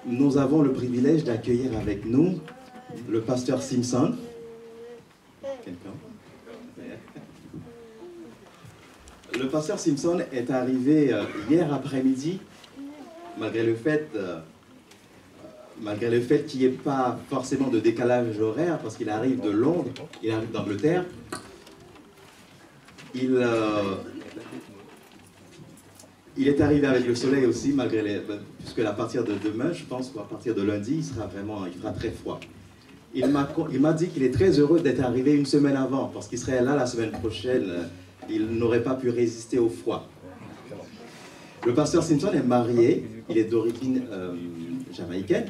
nous avons le privilège d'accueillir avec nous le pasteur Simpson. Le pasteur Simpson est arrivé hier après-midi, malgré le fait qu'il n'y ait pas forcément de décalage horaire, parce qu'il arrive de Londres, il arrive d'Angleterre. Il est arrivé avec le soleil aussi, puisque à partir de demain, je pense qu'à partir de lundi, il fera très froid. Il m'a dit qu'il est très heureux d'être arrivé une semaine avant, parce qu'il serait là la semaine prochaine. Il n'aurait pas pu résister au froid. Le pasteur Simpson est marié, il est d'origine jamaïcaine.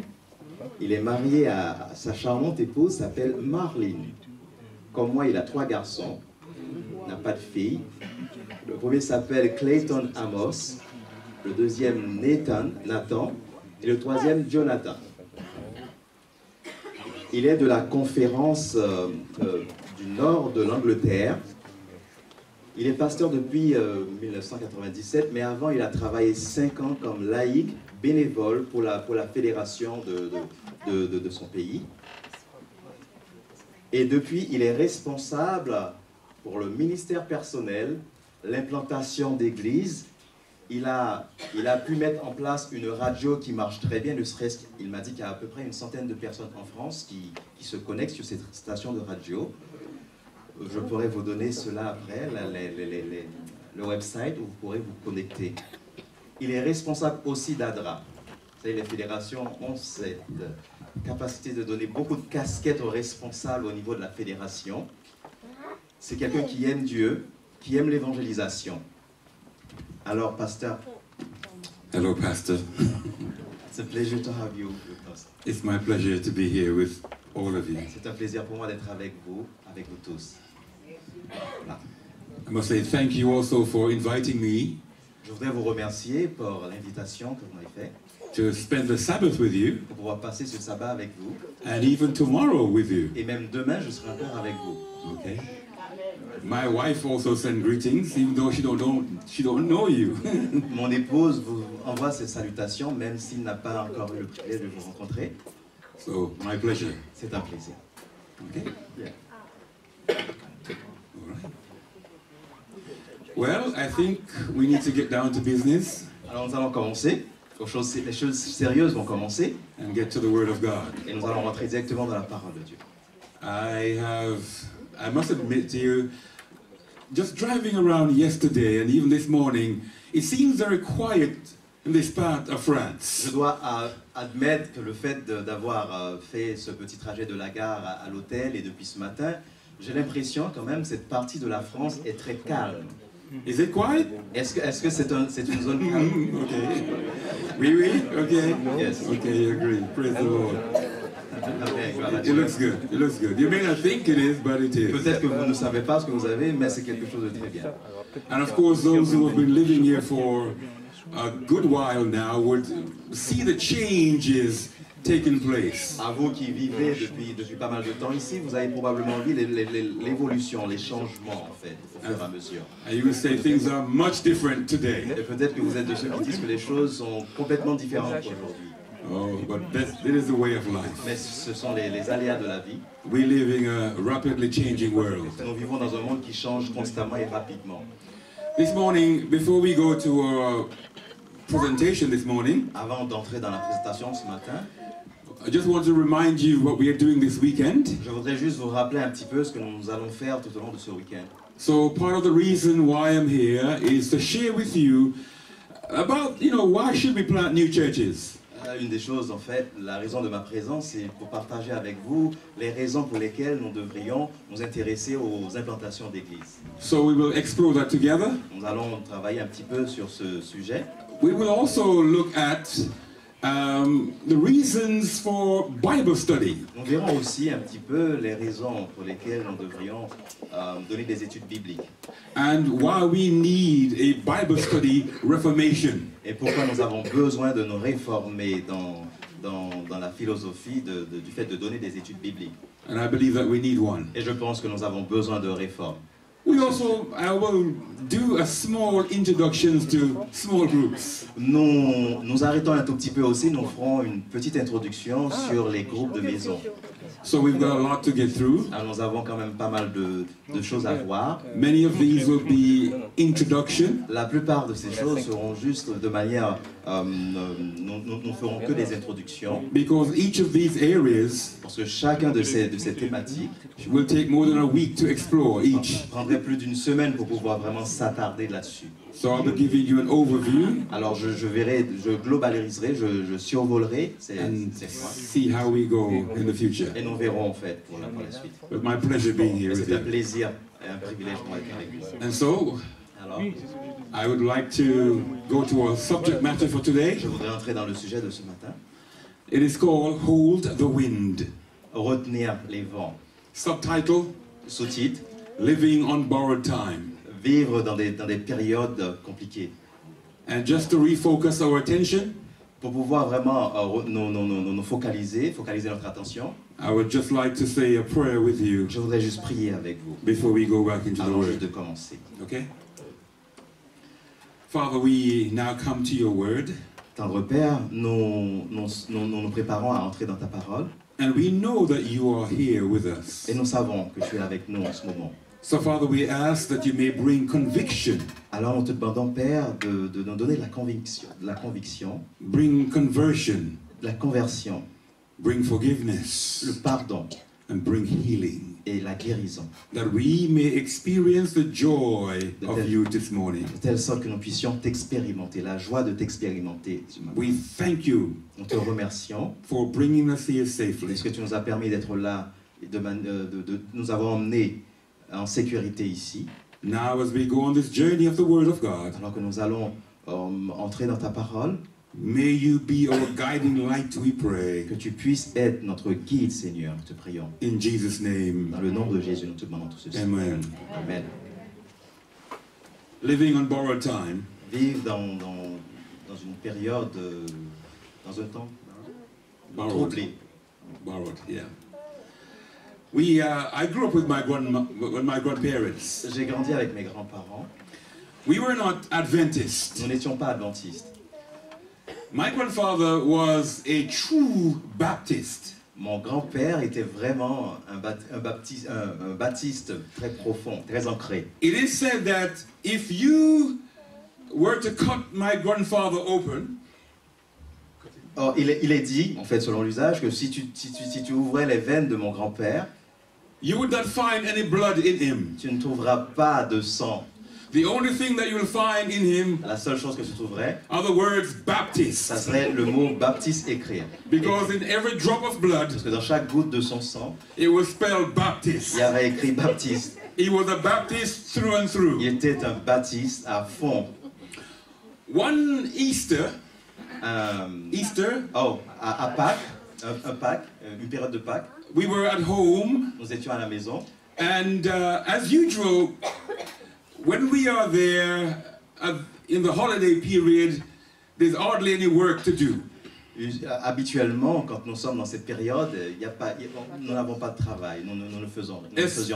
Il est marié à sa charmante épouse, s'appelle Marlene. Comme moi, il a 3 garçons, il n'a pas de fille. Le premier s'appelle Clayton Amos, le deuxième Nathan, et le troisième Jonathan. Il est de la conférence du nord de l'Angleterre. Il est pasteur depuis 1997, mais avant il a travaillé 5 ans comme laïc bénévole pour la fédération de son pays. Et depuis, il est responsable pour le ministère personnel, l'implantation d'églises. Il a pu mettre en place une radio qui marche très bien, il m'a dit qu'il y a à peu près une centaine de personnes en France qui se connectent sur cette station de radio. Je pourrais vous donner cela après, le website où vous pourrez vous connecter. Il est responsable aussi d'ADRA. Vous savez, les fédérations ont cette capacité de donner beaucoup de casquettes aux responsables au niveau de la fédération. C'est quelqu'un qui aime Dieu, qui aime l'évangélisation. Alors, pasteur. Hello, Pastor. It's a pleasure to have you with us. It's my pleasure to be here with all of you. C'est un plaisir pour moi d'être avec vous tous. Voilà. I must say thank you also for inviting me. Je voudrais vous remercier pour l'invitation que vous m'avez faite. To spend the Sabbath with you. Pour pouvoir passer ce sabbat avec vous. And even tomorrow with you. Et même demain, je serai encore avec vous. Okay. My wife also sends greetings, even though she don't know you. Mon épouse vous envoie ses salutations, même s'il n'a pas encore eu le privilège de vous rencontrer. So, my pleasure. C'est un plaisir. Okay. Yeah. All right. Well, I think we need to get down to business. Alors nous allons commencer. Les choses sérieuses vont commencer. And get to the Word of God. Et nous allons rentrer directement dans la parole de Dieu. I must admit to you, just driving around yesterday and even this morning, it seems very quiet in this part of France. Je dois admettre que le fait d'avoir fait ce petit trajet de la gare à l'hôtel et depuis ce matin, j'ai l'impression quand même que cette partie de la France est très calme. Is it quiet? Est-ce que c'est une zone calme? Okay. Oui, okay. Yes. Okay, you agree. Praise the Lord. It looks good. It looks good. You may not think it is, but it is. Peut-être que vous ne savez pas ce que vous avez, mais c'est quelque chose de très bien. And of course, those who have been living here for a good while now would see the changes taking place. À vous qui vivez depuis pas mal de temps ici, vous avez probablement vu l'évolution, les changements en fait, au fur et à mesure. And you will say things are much different today. Et peut-être que vous êtes de ceux qui disent que les choses sont complètement différentes aujourd'hui. Oh, but that is the way of life. Mais ce sont les aléas de la vie. We live in a rapidly changing world. Nous vivons dans un monde qui change constamment et rapidement. This morning, before we go to our presentation this morning, avant d'entrer dans la présentation ce matin, I just want to remind you what we are doing this weekend. Je voudrais juste vous rappeler un petit peu ce que nous allons faire tout au long de ce week-end. So part of the reason why I'm here is to share with you about, why should we plant new churches? Une des choses, en fait, la raison de ma présence, c'est pour partager avec vous les raisons pour lesquelles nous devrions nous intéresser aux implantations d'églises. So we will explore that together. Nous allons travailler un petit peu sur ce sujet. We will also look at the reasons for Bible study. Nous verrons aussi un petit peu les raisons pour lesquelles nous devrions donner des études bibliques. And why we need a Bible study reformation. Et pourquoi nous avons besoin de nous réformer dans la philosophie du fait de donner des études bibliques. And I believe that we need one. Et je pense que nous avons besoin de réformes. I will do a small introductions to small groups. Nous arrêtons un tout petit peu aussi, nous ferons une petite introduction sur les groupes de maison. So we've got a lot to get through. Alors, nous avons quand même pas mal de choses à voir. Many of these will be introduction. La plupart de ces choses seront juste de manière... nous ferons que des introductions. Because each of these areas Parce que chacun de ces thématiques will take more than a week to explore each. prendrait plus d'une semaine pour pouvoir vraiment s'attarder là-dessus. So I'll be giving you an overview Alors je globaliserai, je survolerai ces points. see how we go in the future. Et nous verrons en fait pour la suite. But my pleasure being here with C'est un you. plaisir et un privilège pour être avec vous. And so Alors, I would like to go to our subject matter for today. je voudrais entrer dans le sujet de ce matin. It is called Hold the Wind. Retenir les vents. Subtitle, Sous-titre, Living on Borrowed Time. vivre dans des périodes compliquées. And just to refocus our attention, Pour pouvoir vraiment nous focaliser notre attention, I would just like to say a prayer with you je voudrais juste prier avec vous before we go back into the avant juste Word. de commencer. Okay? Father, we now come to your Word, Tendre Père, nous préparons à entrer dans ta parole and we know that you are here with us. et nous savons que tu es avec nous en ce moment. So, Father, we ask that you may bring conviction, Alors nous te demandons, Père, de nous donner la conviction, bring conversion, la conversion, bring le forgiveness, pardon and bring healing, et la guérison, that we may experience the joy of you this morning. de telle sorte que nous puissions t'expérimenter, la joie de t'expérimenter. ce matin. We thank you Nous te remercions for bringing us here de safely. ce que tu nous as permis d'être là, et de nous avoir emmenés en sécurité ici, Now, as we go on this journey of the Word of God, alors que nous allons entrer dans ta parole, may you be our guiding light, we pray. que tu puisses être notre guide, Seigneur, nous te prions. In Jesus' name, Dans le nom de Jésus, nous te demandons tout ceci. amen. Amen. Living on borrowed time. Vivre dans une période, dans un temps Borrowed. troublé. Borrowed, yeah. I grew up with my grandparents. J'ai grandi avec mes grands-parents. We were not Adventists. Nous n'étions pas adventistes. My grandfather was a true Baptist. Mon grand-père était vraiment un baptiste très profond, très ancré. It is said that if you were to cut my grandfather open, Or, il est dit, en fait, selon l'usage, que si tu ouvrais les veines de mon grand-père, you would not find any blood in him. tu ne trouveras pas de sang. The only thing that you will find in him La seule chose que tu trouverais, are the words ça Baptist. serait le mot baptiste écrit. Because in every drop of blood, Parce que dans chaque goutte de son sang, it was spelled Baptist. il y avait écrit baptiste. He was a Baptist through and through. Il était un baptiste à fond. One Easter, À Pâques, Pâques, une période de Pâques, we were at home, nous étions à la maison. and as usual, when we are there in the holiday period, there's hardly any work to do. Habituellement, quand nous sommes dans cette période, nous n'avons pas de travail, nous ne faisions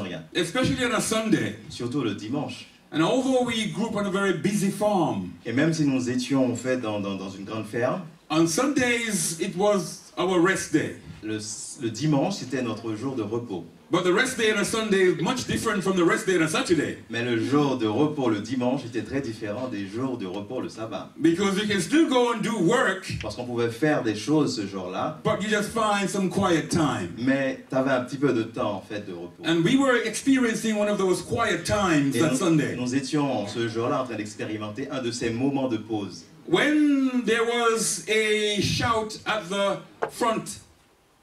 rien. Especially on a Sunday. Surtout le dimanche. And although we grew up on a very busy farm, Et même si nous étions en fait dans une grande ferme, on Sundays it was our rest day. le dimanche c'était notre jour de repos. But the rest day on a Sunday is much different from the rest day on a Saturday. Mais le jour de repos le dimanche était très différent des jours de repos le sabbat. Because you can still go and do work, Parce qu'on pouvait faire des choses ce jour-là, but you just find some quiet time. mais tu avais un petit peu de temps en fait de repos. And we were experiencing one of those quiet times Et that Sunday. nous étions ce jour-là en train d'expérimenter un de ces moments de pause. When there was a shout at the front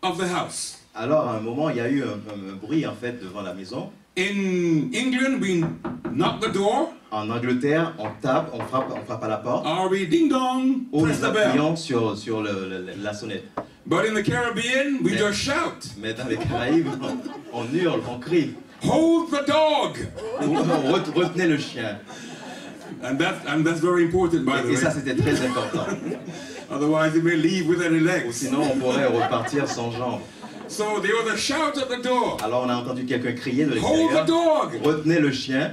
of the house. Alors à un moment il y a eu un bruit en fait devant la maison. In England, we knock the door, En Angleterre, on tape, on frappe à la porte, or we ding dong, ou press nous the bell. appuyons sur la sonnette. But in the Caribbean, we just shout, Mais dans les Caraïbes, on hurle, on crie. hold the dog. Retenez le chien. And that's very important, by the Et ça, way. c'était très important. Otherwise, he may leave with any Ou legs. sinon, on pourrait repartir sans jambes. So there was a shout at the door. Alors on a entendu quelqu'un crier de Hold the l'extérieur. dog. Retenez le chien.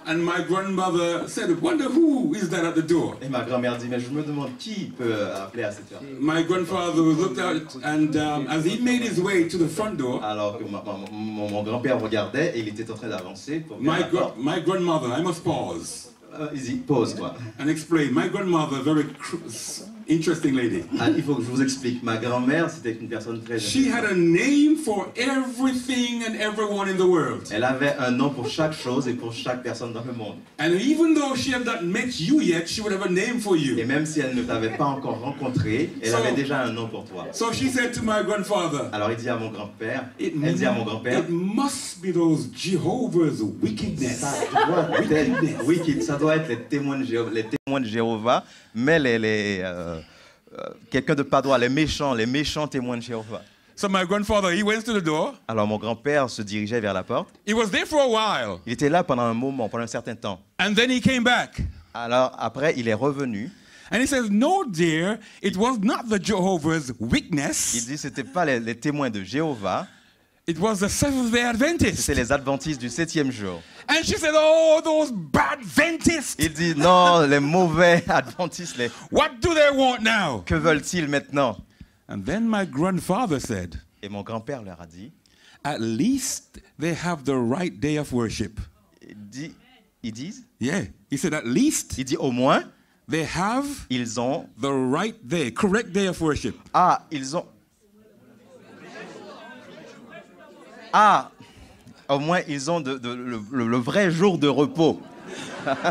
And my grandmother said, wonder who is that at the door? Et ma grand-mère dit, mais je me demande qui peut appeler à cette heure. My grandfather looked out and as he made his way to the front door, Alors que mon grand-père regardait et il était en train d'avancer pour vers la porte. my grandmother, I must pause Il dit, pause toi. and explain. My grandmother, very interesting lady. Ah, il faut que je vous explique. Ma grand-mère, c'était une personne très She had a name for everything and everyone in the world. Elle avait un nom pour chaque chose et pour chaque personne dans le monde. And even though she had not met you yet, she would have a name for Et you. même si elle ne t'avait pas encore rencontré, elle avait déjà un nom pour toi. So she said to my grandfather, Alors il dit à mon grand-père, it grand-père, must be those Jehovah's wickedness. ça doit être les témoins de Jéhovah, mais quelqu'un de pas droit, les méchants témoins de Jéhovah. So my grandfather, he went to the door. Alors mon grand-père se dirigeait vers la porte. He was there for a while. Il était là pendant un certain temps. And then he came back. Alors après, il est revenu. And he says, no, dear, it was not the Jehovah's Il witness. dit c'était pas les témoins de Jéhovah, It was the Seventh-day Adventists. c'était les adventistes du 7e jour. And she said, oh, those bad Adventists. Il dit non, les mauvais adventistes, What do they want now? que veulent-ils maintenant? And then my grandfather said, Et mon grand-père leur a dit, at least they have the right day of worship. ils disent, Yeah. He said, at least il dit au moins, they have ils ont, the right day, correct day of worship. Au moins ils ont le vrai jour de repos.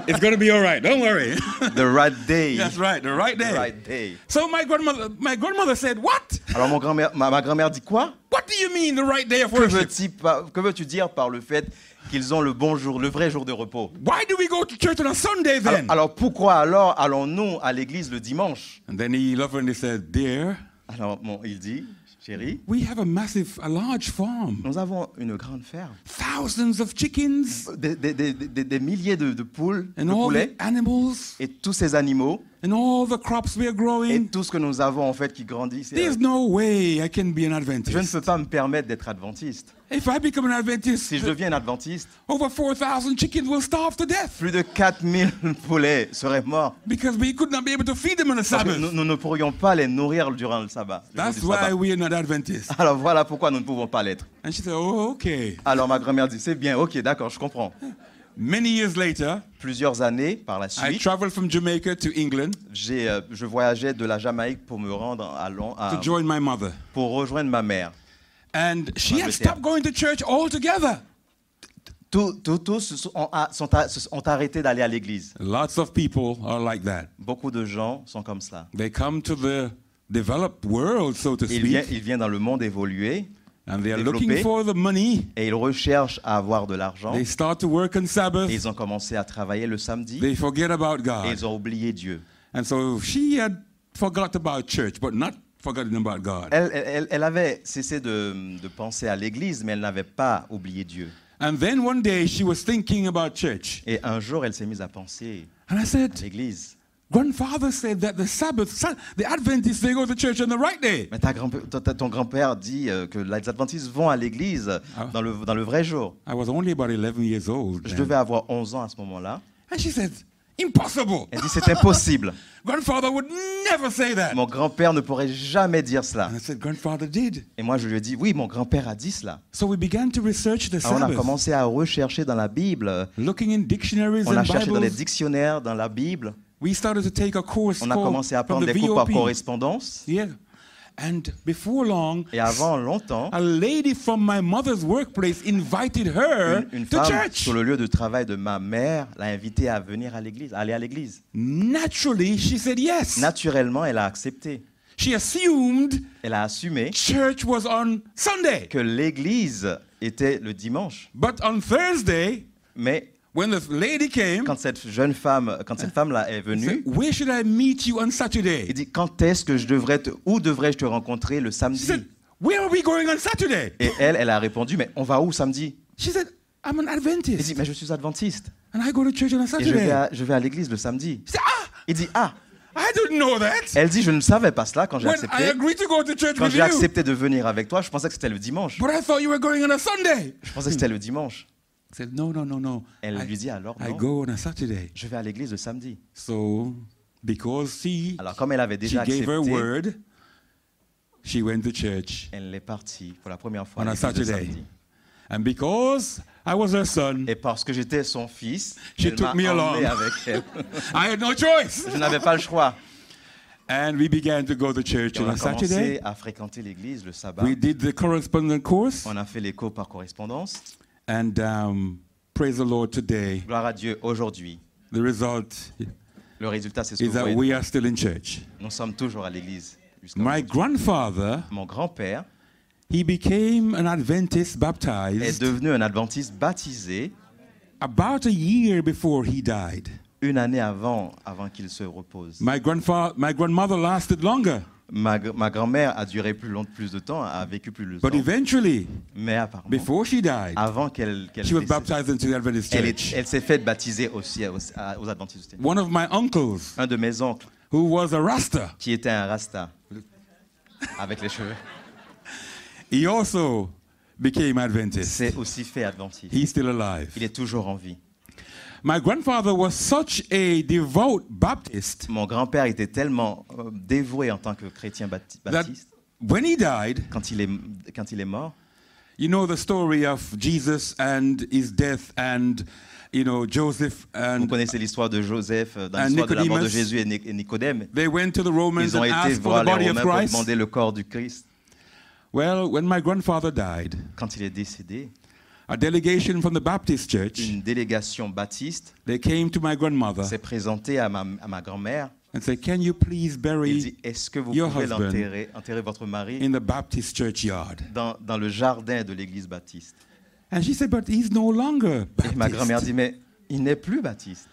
It's going to be all right. Don't worry. The right day. That's right. The right day. Right day. So my grandmother said, what? Alors ma grand-mère dit quoi? What do you mean the right day of worship? Que veux-tu dire par le fait qu'ils ont le bon jour, le vrai jour de repos? Why do we go to church on a Sunday then? Alors pourquoi alors allons-nous à l'église le dimanche? And then he lovingly said, dear, alors il dit, chérie, we have a large farm. nous avons une grande ferme. Thousands of chickens. Des milliers de poules, And de all poulets, the animals. et tous ces animaux, And all the crops we are et growing. tout ce que nous avons en fait qui grandit. There's no way I can be an Je ne Adventist. peux pas me permettre d'être adventiste. If I become an Adventist, Si je deviens un adventiste, over 4,000 chickens will starve to death plus de 4000 poulets seraient morts. because we could not be able to feed them on a Parce que Sabbath. nous ne pourrions pas les nourrir durant le sabbat. le jour That's du why sabbat. we are not Adventists. Alors voilà pourquoi nous ne pouvons pas l'être. And she said, oh, okay. Alors ma grand-mère dit, c'est bien, ok, d'accord, je comprends. Many years later, Plusieurs années par la I suite, traveled from Jamaica to England je voyageais de la Jamaïque pour me rendre to join my mother. pour rejoindre ma mère. And she had Angleterre. stopped going to church altogether. Tous ont arrêté d'aller à l'église. Lots of people are like that. Beaucoup de gens sont comme ça. They come to the developed world, so to Ils speak, viennent dans le monde évolué and they are développé. looking for the money. et ils recherchent à avoir de l'argent. They start to work on Sabbath. Et ils ont commencé à travailler le samedi They forget about et God. ils ont oublié Dieu. And so she had forgot about church, but not forgotten about God. Elle avait cessé de penser à l'église, mais elle n'avait pas oublié Dieu. And then one day she was thinking about church. Et un jour, elle s'est mise à penser And I à said, l'église. grandfather said that the Adventists, they go to church on the right day. Mais ton grand-père dit que les adventistes vont à l'église dans le vrai jour. I was only about 11 years old. Je then. devais avoir 11 ans à ce moment-là. And she said, impossible. Elle dit c'est impossible. Grandfather would never say that. Mon grand-père ne pourrait jamais dire cela. And I said, grandfather did. Et moi, je lui ai dit, oui, mon grand-père a dit cela. So we began to research the Alors, on a Sabbath, commencé à rechercher dans la Bible. looking in dictionaries On a and cherché dans les Bibles. dictionnaires, dans la Bible. We started to take a course On a commencé à from prendre the des cours par VOP. correspondance. Yeah. And before long, Et avant longtemps, a lady from my mother's workplace invited her une to femme church. sur le lieu de travail de ma mère l'a invitée à venir à l'église, à aller à l'église. Naturally, she said yes. Naturellement, elle a accepté. She assumed Elle a assumé church was on Sunday. que l'église était le dimanche. But on Thursday, Mais when the lady came, quand cette femme-là est said, venue, where should I meet you on il Saturday? dit, quand est-ce que où devrais-je te rencontrer le She samedi? said, where are we going on Saturday? Et elle a répondu, mais on va où samedi? She said, I'm an Il Adventist dit, mais je suis adventiste. and I go to church on a Et Saturday. je vais à l'église le samedi. She said, ah, Il dit, ah, I didn't know that. Elle dit, je ne savais pas cela quand j'ai When I accepté. agreed to go to church Quand with j'ai you. accepté de venir avec toi, je pensais que c'était le dimanche. But I thought you were going on a Sunday. Je pensais que c'était le dimanche. I said, no, no, no, no. Elle lui dit alors, I non, go on a Saturday. je vais à l'église le samedi. So, because Alors comme elle avait she déjà gave her accepté, word, she went to church. elle est partie pour la première fois On à a l'église le Saturday. samedi. And because I was her son, Et parce que j'étais son fils, She elle took m'a me emmené along. avec elle. I had no choice. Je n'avais pas le choix. And we began to go to church Et on on a a Saturday. commencé à fréquenter l'église le sabbat. We did the correspondence course. On a fait les cours par correspondance. And praise the Lord today. Gloire à Dieu, aujourd'hui, The result le résultat, c'est ce que is vous that voyez. we are still in church. Nous sommes toujours à l'église. jusqu'à My aujourd'hui. grandfather, Mon grand-père he became an Adventist est baptized devenu un adventiste baptisé about a year before he died. une année avant qu'il se repose. My grandmother lasted longer, Ma grand-mère a duré plus de temps, a vécu plus de temps. but eventually, Mais apparemment, before she died, avant qu'elle she was décède, baptized into the Adventist church. elle s'est faite baptiser aussi aux adventistes. One of my uncles, Un de mes oncles, who was a Rasta, qui était un rasta, avec les cheveux, he also became Adventist. s'est aussi fait adventiste. He's still alive. Il est toujours en vie. My grandfather was such a devout Baptist Mon grand-père était tellement dévoué en tant que chrétien that baptiste. when he died, Quand il est mort, you know the story of Jesus and his death and, you know, Joseph vous and connaissez l'histoire de Joseph, dans and l'histoire de la mort de Nicodemus. Jésus et Nicodème. They went to the Romans Ils ont and été asked for voir the les body of Romains pour Christ. demander le corps du Christ. Well, when my grandfather died, Quand il est décédé, a delegation from the Baptist church, une délégation baptiste they came to my grandmother s'est présentée à ma grand-mère. and said, "Can you please Il bury dit, est-ce que vous your pouvez husband enterrer votre mari in the Baptist churchyard?" dans le jardin de l'église baptiste? And she said, "But he's no longer Et ma grand-mère Baptist." dit, mais il n'est plus baptiste.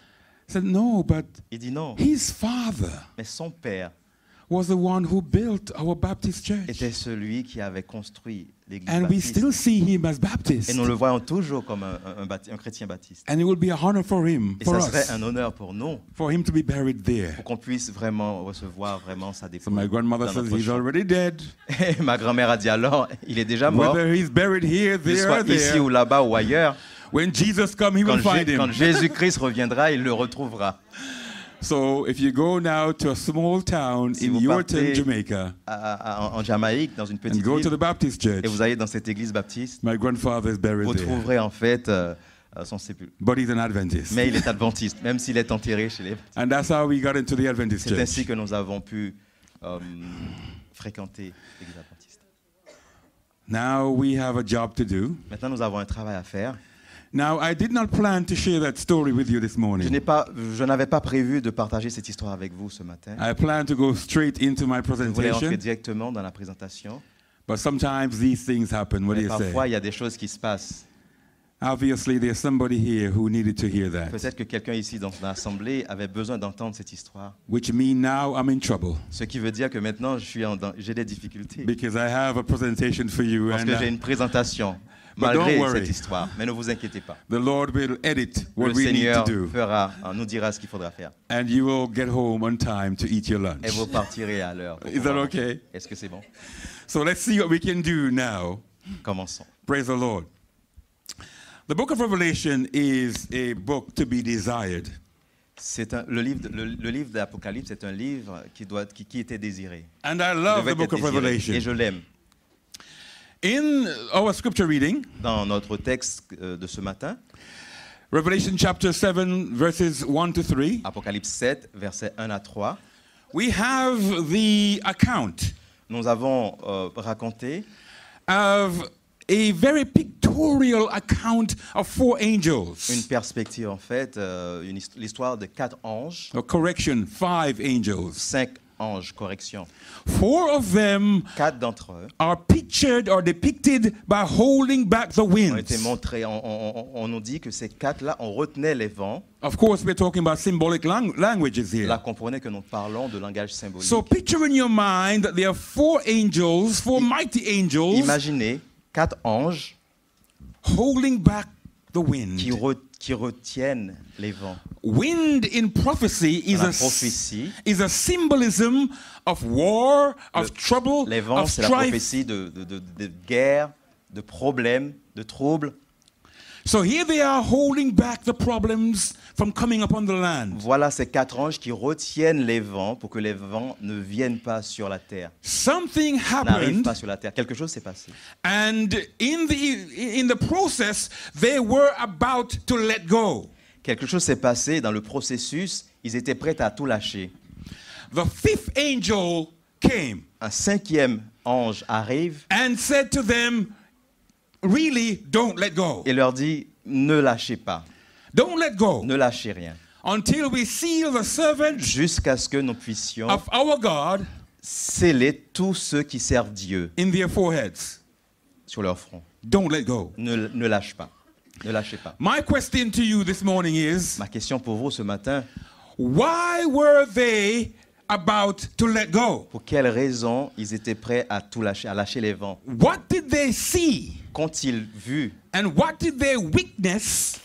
I said, "No, but Il dit non, his father mais son père was the one who built our Baptist church. était celui qui avait construit l'église And we baptiste. still see him as Baptist. Et nous le voyons toujours comme un chrétien baptiste. And it will be an honor for him, Et for ça serait us, un honneur pour nous, for him to be buried there. pour qu'on puisse vraiment recevoir vraiment sa So dépouille. my grandmother dans says notre he's champ. already dead. Et ma grand-mère a dit alors, il est déjà mort, Whether he's buried here, qu'il there, soit or ici there. ou là-bas ou ailleurs. When Jesus comes, he will find Quand him. Jésus-Christ reviendra, il le retrouvera. So if you go now to a small town Si in vous Yorkton, partez Jamaica, En Jamaïque, dans une and petite go to ville, the Baptist church, et vous allez dans cette église baptiste, my grandfather is buried vous there. trouverez en fait son sépulcre. But he's an Adventist. Mais il est adventiste, même s'il est enterré chez les... And that's how we got into the Adventist C'est ainsi church. que nous avons pu fréquenter l'église adventiste. Now we have a job to do. Maintenant, nous avons un travail à faire. Now, I did not plan to share that story with you this morning. Je n'avais pas prévu de partager cette histoire avec vous ce matin. I plan to go straight into my Je voulais rentrer presentation, directement dans la présentation. but sometimes these things happen. What do Mais you parfois, say? il y a des choses qui se passent. Obviously, there's somebody here who needed to hear that, Peut-être que quelqu'un ici dans l'assemblée avait besoin d'entendre cette histoire. which means now I'm in trouble Ce qui veut dire que maintenant, j'ai des difficultés. because I have a presentation for you, Parce and que j'ai une présentation, But malgré don't worry. cette histoire. Mais ne vous inquiétez pas. the Lord will edit what Le we need Seigneur to do, nous dira ce qu'il faudra faire. and you will get home on time to eat your lunch. Et vous partirez à l'heure. pour Is that pouvoir- okay? Est-ce que c'est bon? So let's see what we can do now. Commençons. Praise the Lord. The book of Revelation is a book to be desired. Le livre d'Apocalypse est un livre qui était désiré. And I Il love devait the book être of désiré. Revelation. Et je l'aime. In our scripture reading, Dans notre texte de ce matin, Revelation chapter 7, verses 1 to 3, Apocalypse 7, versets 1 à 3, we have the account nous avons raconté of a very pictorial account of four une angels. perspective, en fait, l'histoire de 4 anges, Or correction, 5 angels. 5 anges, correction. 4 of them 4 d'entre eux are pictured or depicted by holding back the ont été winds. montrés. On nous dit que ces 4-là, on retenait les vents. Of course, we're talking about symbolic languages here. Là, comprenez que nous parlons de langage symbolique. So picture in your mind that there are 4 angels, 4 mighty angels, Imaginez 4 anges holding back the wind. qui retiennent les vents. Wind in prophecy Dans la prophétie, is a symbolism of war, of trouble, les vents, of c'est la strife. prophétie de guerre, de problèmes, de troubles. So here they are holding back the problems from coming upon the land. Voilà ces 4 anges qui retiennent les vents pour que les vents ne viennent pas sur la terre, Something n'arrivent happened, pas sur la terre. Quelque chose s'est passé. and in the process, they were about to let go. Quelque chose s'est passé dans le processus. Ils étaient prêts à tout lâcher. The fifth angel came Un 5e ange arrive and said to them, really, don't let go. et leur dit, ne lâchez pas, Don't let go ne lâchez rien, until we seal the servants jusqu'à ce que nous puissions of our God sceller tous ceux qui servent Dieu in their foreheads. sur leur front. Don't let go. Ne lâche pas, ne lâchez pas. My question to you this morning is, Ma question pour vous ce matin, why were they about to let go? pour quelles raisons ils étaient prêts à tout lâcher, à lâcher les vents? What did they see? Qu'ont-ils vu? And what did they witness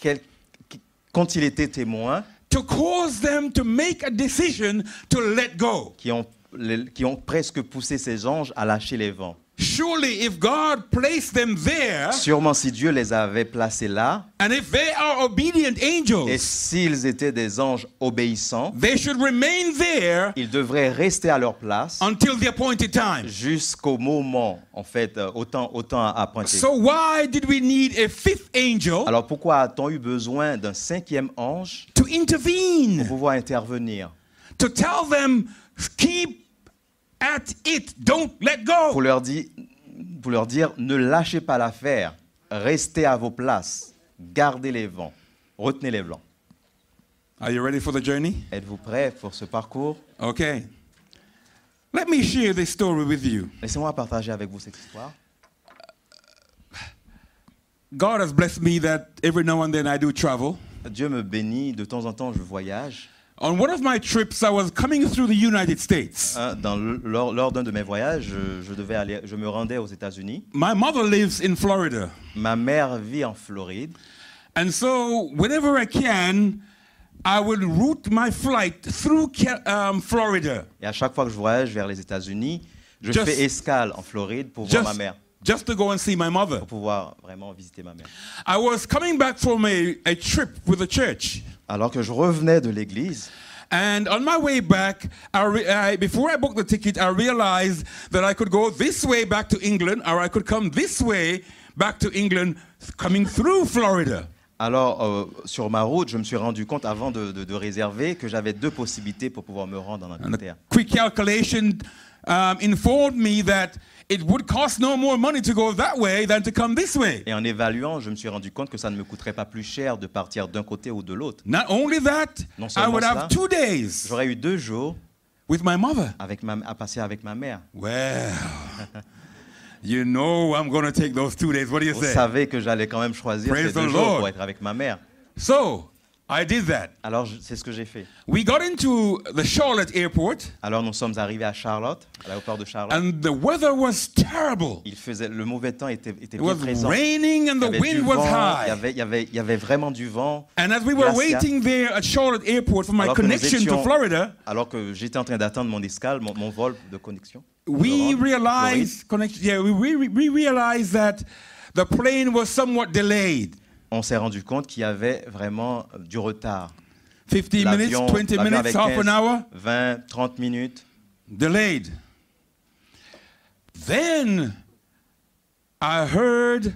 Qu'ont-ils été témoins to cause them to make a decision to let go? qui ont presque poussé ces anges à lâcher les vents? Surely if God placed them there, Sûrement si Dieu les avait placés là, and if they are obedient et angels, s'ils étaient des anges obéissants, they should remain there ils devraient rester à leur place until the appointed time. jusqu'au moment, en fait, autant appointé. So why did we need a fifth angel Alors pourquoi a-t-on eu besoin d'un 5e ange to pour intervene, pouvoir intervenir, to tell them, keep at it, don't let pour go? leur dire, ne lâchez pas l'affaire, restez à vos places, gardez les vents, retenez les vents. Are you ready for the journey? Êtes-vous prêts pour ce parcours? Okay. Let me share this story with you. Laissez-moi partager avec vous cette histoire. God has blessed me that every now and then I do travel. Dieu me bénit, de temps en temps je voyage. On one of my trips, I was coming through the United States. Lors d'un de mes voyages, je me rendais aux États-Unis. My mother lives in Florida. Ma mère vit en Floride. And so whenever I can, I will route my flight through Florida. Et à chaque fois que je voyage vers les États-Unis, je Just- fais escale en Floride pour voir ma mère, Just to go and see my mother. pour pouvoir vraiment visiter ma mère. I was coming back from a trip with the church. Alors que je revenais de l'église, And on my way back, before I booked the ticket, I realized that I could go this way back to England, or I could come this way back to England, coming through Florida. alors sur ma route, je me suis rendu compte avant de réserver que j'avais 2 possibilités pour pouvoir me rendre en And Angleterre. a quick calculation informed me that it would cost no more money to go that way than to come this way. Et en évaluant, je me suis rendu compte que ça ne me coûterait pas plus cher de partir d'un côté ou de l'autre. Not only that, Non I seulement would cela, have 2 days J'aurais eu 2 jours with my mother. à passer avec ma mère. Well, you know I'm going to take those 2 days. What do you Vous say? savez que j'allais quand même choisir Praise ces the 2 jours Lord. pour être avec ma mère. So, I did that. Alors c'est ce que j'ai fait. We got into the Charlotte airport, Alors nous sommes arrivés à Charlotte, à l'aéroport de Charlotte. and the weather was terrible. Le mauvais temps était It bien was présent. raining and Il y the avait du wind was vent, high. il y avait vraiment du vent. And as we were glacial. waiting there at Charlotte airport for my Alors que nous connection to étions- Florida, Alors que j'étais en train d'attendre mon escale, mon vol de connexion. we Floride. realized, we realized that the plane was somewhat delayed. On s'est rendu compte qu'il y avait vraiment du retard. 15 minutes, L'avion 20 avait minutes, half 15, an hour, 20, 30 minutes. delayed. Then I heard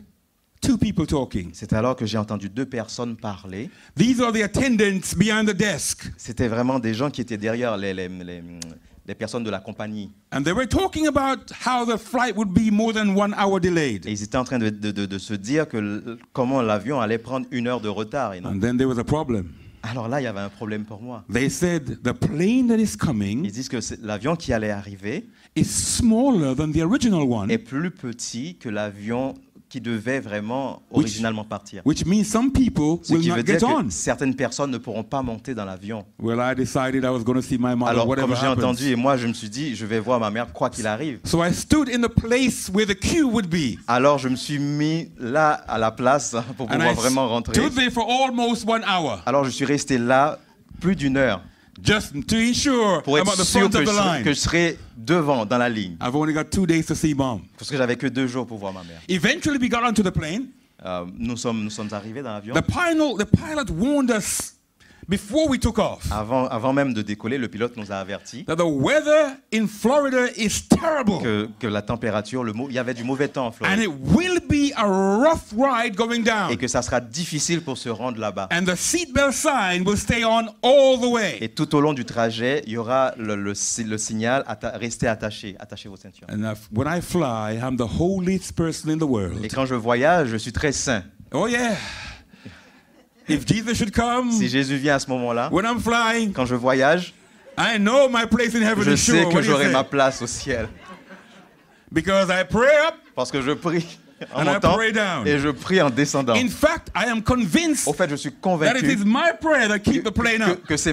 2 people talking. C'est alors que j'ai entendu 2 personnes parler. These are the attendants behind the desk. C'était vraiment des gens qui étaient derrière les personnes de la compagnie. And they were talking about how the flight would be more than 1 hour delayed. Et ils étaient en train de se dire que comment l'avion allait prendre 1 heure de retard. Et non. And then there was a problem. Alors là, il y avait un problème pour moi. They said the plane that is Ils coming disent que l'avion qui allait arriver is smaller than the original one. est plus petit que l'avion qui devait vraiment originalement partir. Which means some people Ce will qui not veut dire get que on. certaines personnes ne pourront pas monter dans l'avion. Well, I decided I was going to see my mother, Alors, whatever comme j'ai happens. entendu, et moi, je me suis dit, je vais voir ma mère quoi qu'il arrive. So I stood in the place where the queue would be. Alors, je me suis mis là, à la place, pour And pouvoir I vraiment rentrer. stood there for almost 1 hour. Alors, je suis resté là plus d'une heure Just to ensure pour I'm être at the sûr front of the line. que je serais devant, dans la ligne. I've only got 2 days to see mom. Parce que j'avais que 2 jours pour voir ma mère. Eventually, we got onto the plane. Nous sommes arrivés dans l'avion. The pilot warned us before we took off Avant même de décoller, le pilote nous a averti that the weather in Florida is terrible. que la température, il y avait du mauvais temps en And Floride. it will be a rough ride going Et down. que ça sera difficile pour se rendre là-bas. And the seatbelt sign will stay on all the way. Et tout au long du trajet, il y aura le signal restez attachez vos ceintures. And when I fly, I'm the holiest person in the world. Et quand je voyage, je suis très saint. Oh yeah. If Jesus should come, Si Jésus vient à ce moment-là, when I'm flying, quand je voyage, I know my place in heaven je is sais sure. que What do you j'aurai say? ma place au ciel. Because I pray up Parce que je prie en and I montant pray down. et je prie en descendant. In fact, I am convinced Au fait, je suis that it convaincu is my prayer that keep the plane up. que c'est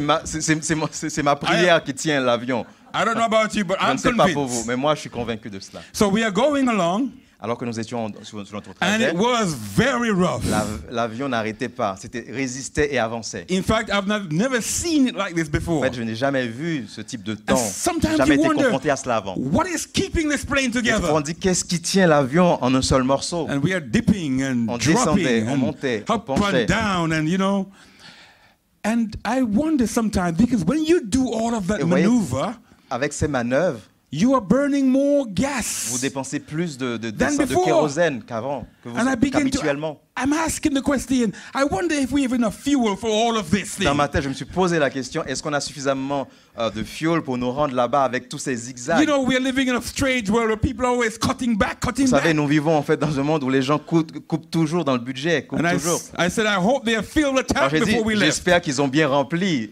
ma prière qui tient l'avion. I don't know about you, but Je I'm ne sais pas pour vous, convinced. mais moi, je suis convaincu de cela. So we are going along, Alors que nous étions sur notre and trajet, it was very rough. l'avion n'arrêtait pas. C'était résistait et avançait. In fact, I've never seen it like this En before. fait, je n'ai jamais vu ce type de And temps. sometimes Jamais you été wonder, confronté à cela avant. what is keeping this plane Et together? on dit qu'est-ce qui tient l'avion en un seul morceau. And we are dipping and On dropping descendait, on and montait, on up penchait. and down, and you know. And I wonder sometimes, because when you do all of that Et vous voyez, maneuver, Avec ces manœuvres, you are burning more vous gas. dépensez plus de before. kérosène qu'habituellement. I'm asking the question, I wonder if we have enough fuel for all of this Dans thing. ma tête, je me suis posé la question, est-ce qu'on a suffisamment de fuel pour nous rendre là-bas avec tous ces zigzags? You know, we are living in a strange world where people are always cutting back. Vous savez, nous vivons en fait dans un monde où les gens coupent toujours dans le budget, coupent And toujours. I said, I hope they have filled the Alors tank j'ai dit, before we left. j'espère qu'ils ont bien rempli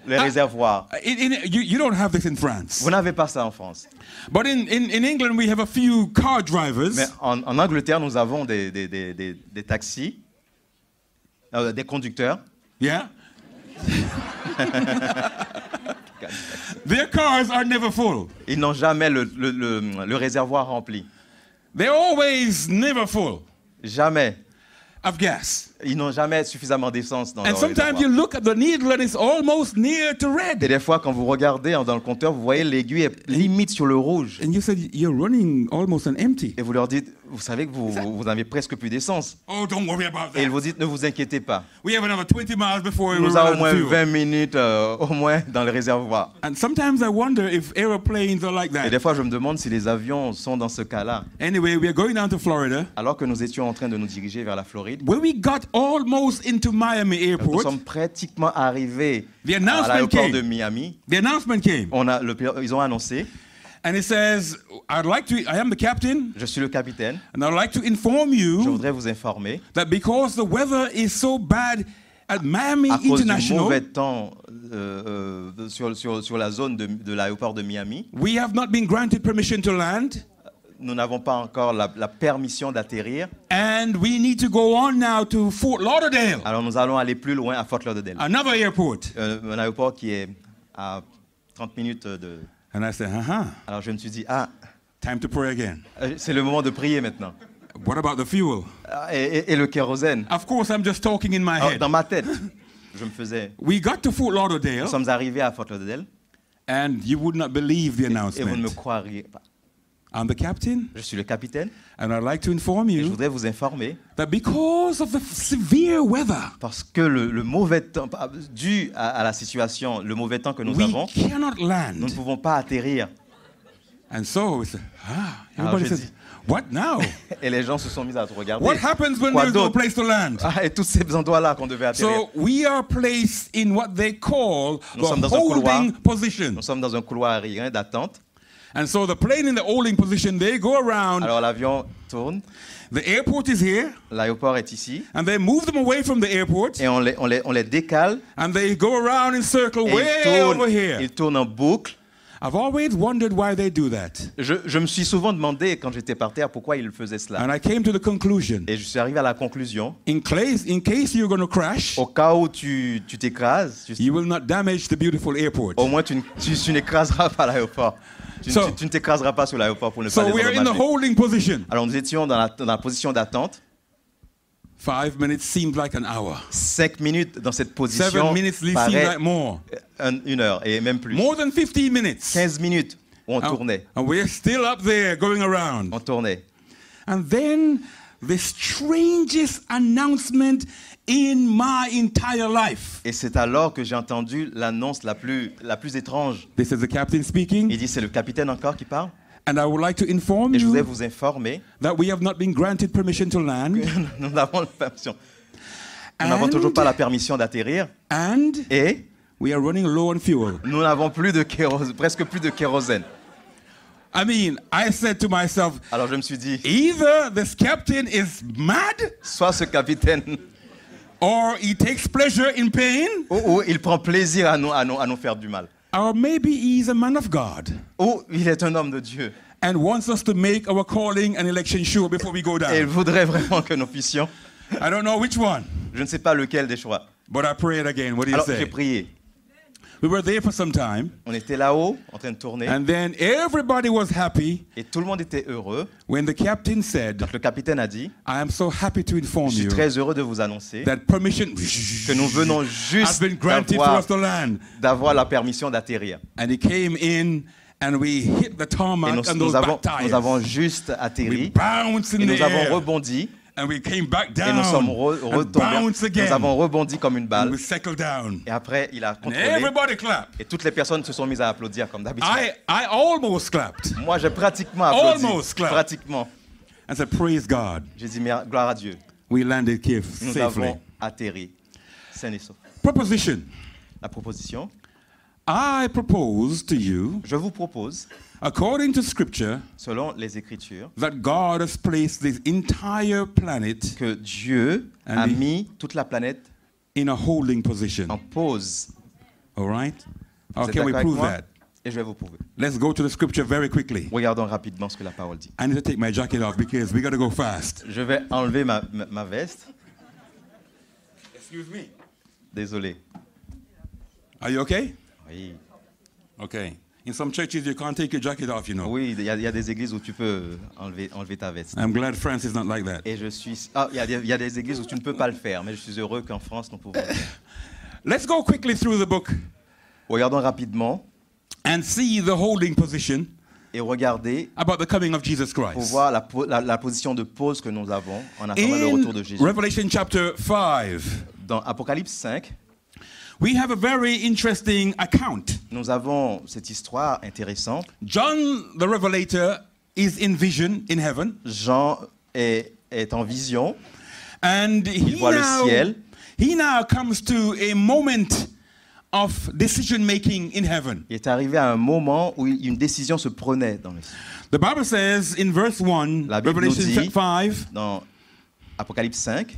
les réservoirs. You don't have this in France. Vous n'avez pas ça en France. But in England, we have a few car drivers. Mais en Angleterre, nous avons des taxis, des conducteurs. Yeah. Their cars are never full. Ils n'ont jamais le réservoir rempli. They're always never full Jamais. of gas. Ils n'ont jamais suffisamment d'essence dans And leur sometimes you réservoir. look at the needle and it's almost near to Et red. des fois, quand vous regardez dans le compteur, vous voyez l'aiguille est limite sur le rouge. And you said you're running almost on empty. Et vous leur dites, vous savez que vous n'avez presque plus d'essence. Oh, don't worry about Et ils that. vous disent, ne vous inquiétez pas. We have another 20 miles before we Nous run avons au out of moins fuel. 20 minutes au moins dans le réservoir. And sometimes I wonder if airplanes are like Et that. des fois, je me demande si les avions sont dans ce cas-là. Anyway, we are going down to Florida. Alors que nous étions en train de nous diriger vers la Floride, When we got almost into Miami nous Airport, sommes pratiquement arrivés the à announcement l'aéroport de came. Miami. The announcement came. Ils ont annoncé, And it says, I am the captain, je suis le capitaine, and I'd like to inform je you voudrais vous informer, that because the weather is so bad at Miami à cause du International, mauvais temps sur la zone de l'aéroport de Miami, we have not been granted permission to land, nous n'avons pas encore la permission d'atterrir. and we need to go on now to Fort Lauderdale, Alors nous allons aller plus loin à Fort Lauderdale, another airport. un aéroport qui est à 30 minutes de... And I said, Alors je me suis dit, time to pray again. c'est le moment de prier maintenant. What about the fuel? Et le kérosène. Of course, I'm just talking in my Alors, head. dans ma tête, je me faisais... We got to Fort Nous Lauderdale, sommes arrivés à Fort Lauderdale and you would not believe the et vous ne me announcement. croiriez pas. I'm the captain, Je suis le capitaine and I'd like to inform et je you voudrais vous informer that because of the severe weather, parce que le mauvais temps, dû à la situation, le mauvais temps que nous we avons, cannot nous ne land. pouvons pas atterrir. And so we said, Alors, everybody j'ai says, dit- what now? Et les gens se sont mis à regarder. What happens when Quoi there's no d'autre? place to land? Et tous ces endroits-là qu'on devait atterrir. So we are placed in what they call Nous the sommes dans un couloir. holding position. Nous sommes dans un couloir aérien d'attente. And so the plane in the holding position, they go around. Alors l'avion tourne, The airport is here, l'aéroport est ici, and they move them away from the airport, et on les décale, and they go around in circle et way over here. ils tournent en boucle, I've always wondered why they do that. Je me suis souvent demandé, quand j'étais par terre, pourquoi ils faisaient cela. And I came to the conclusion. Et je suis arrivé à la conclusion, In case you're going to crash, au cas où tu t'écrases, you will not damage the beautiful airport. au moins tu n'écraseras pas l'aéroport. Tu ne t'écraseras pas sur l'aéroport pour ne pas So we are in the dédommager. holding position. Alors nous étions dans la position d'attente. 5 minutes seemed like an hour. 5 minutes dans cette 7 position minutes seemed paraît like more. une heure et même plus. More than 15 minutes. 15 minutes où on tournait. And we're still up there going around. On tournait. And then the strangest announcement in my entire life. Et c'est alors que j'ai entendu l'annonce la plus étrange. This is the captain speaking. Il dit, c'est le capitaine encore qui parle. And I would like to inform Et je voudrais you vous informer that we have not been granted permission to land. que nous n'avons toujours pas la permission d'atterrir. And Et we are running low on fuel. nous n'avons presque plus de kérosène. I mean, I said to myself, Alors je me suis dit, either this captain is mad soit ce capitaine, or he takes pleasure in pain, ou il prend plaisir à nous faire du mal. or maybe he's a man of God Ou il est un homme de Dieu. and wants us to make our calling and election sure before we go Et il down. voudrait vraiment que nous puissions. I don't know which one, Je ne sais pas lequel des choix. but I prayed again. What do you Alors j'ai say? prié. We were there for some time, On était là-haut, en train de tourner. and then everybody was happy Et tout le monde était heureux. when the captain said, Donc le capitaine a dit, I am so happy to inform je suis you très heureux de vous annoncer that permission que nous venons has juste been granted for us to land. d'avoir la permission d'atterrir. And he came in and we hit the Et tarmac nous, and those back nous avons tires. juste We atterri bounced in et the nous avons air rebondi and we came back et nous sommes down and retombés. bounced again Nous avons rebondi comme une and balle we settled down. et après il a And contrôlé everybody clapped. et toutes les personnes se sont mises à applaudir comme d'habitude. I almost clapped Moi j'ai pratiquement applaudi. Almost clap. Pratiquement. and said, praise God. J'ai dit gloire à Dieu. We landed Nous safely. avons atterri. Sain et sauf. Proposition. La proposition, I propose to you, je vous propose, according to scripture, selon les Écritures, that God has placed this entire planet que Dieu a And he- mis toute la planète in a holding position. en pause. All right? Vous How êtes can we d'accord avec prove moi? that? Et je vais vous prouver. Let's go to the scripture very quickly. Regardons rapidement ce que la parole dit. I need to take my jacket off because we got to go fast. Je vais enlever ma veste. Excuse me. Désolé. Are you okay? Oui, Okay. In some churches, you can't take your jacket off, you know. oui, il y a des églises où tu peux enlever ta veste. I'm glad France is not like that. Et je suis... Ah, il y a des églises où tu ne peux pas le faire, mais je suis heureux qu'en France, nous pouvons le faire. Let's go quickly through the book Regardons rapidement and see the holding position et regardez about the coming of Jesus pour Christ. voir la position de pause que nous avons en attendant le retour de In Jésus. Revelation chapter 5, Dans Apocalypse 5, we have a very interesting account. nous avons cette histoire intéressante. John the Revelator is in vision in heaven, Jean est en vision. and voit le ciel. he now comes to a moment of decision making in heaven. Il est arrivé à un moment où une décision se prenait dans le ciel. The Bible says in verse 1, La Bible nous Revelation dit- 5, Dans Apocalypse 5,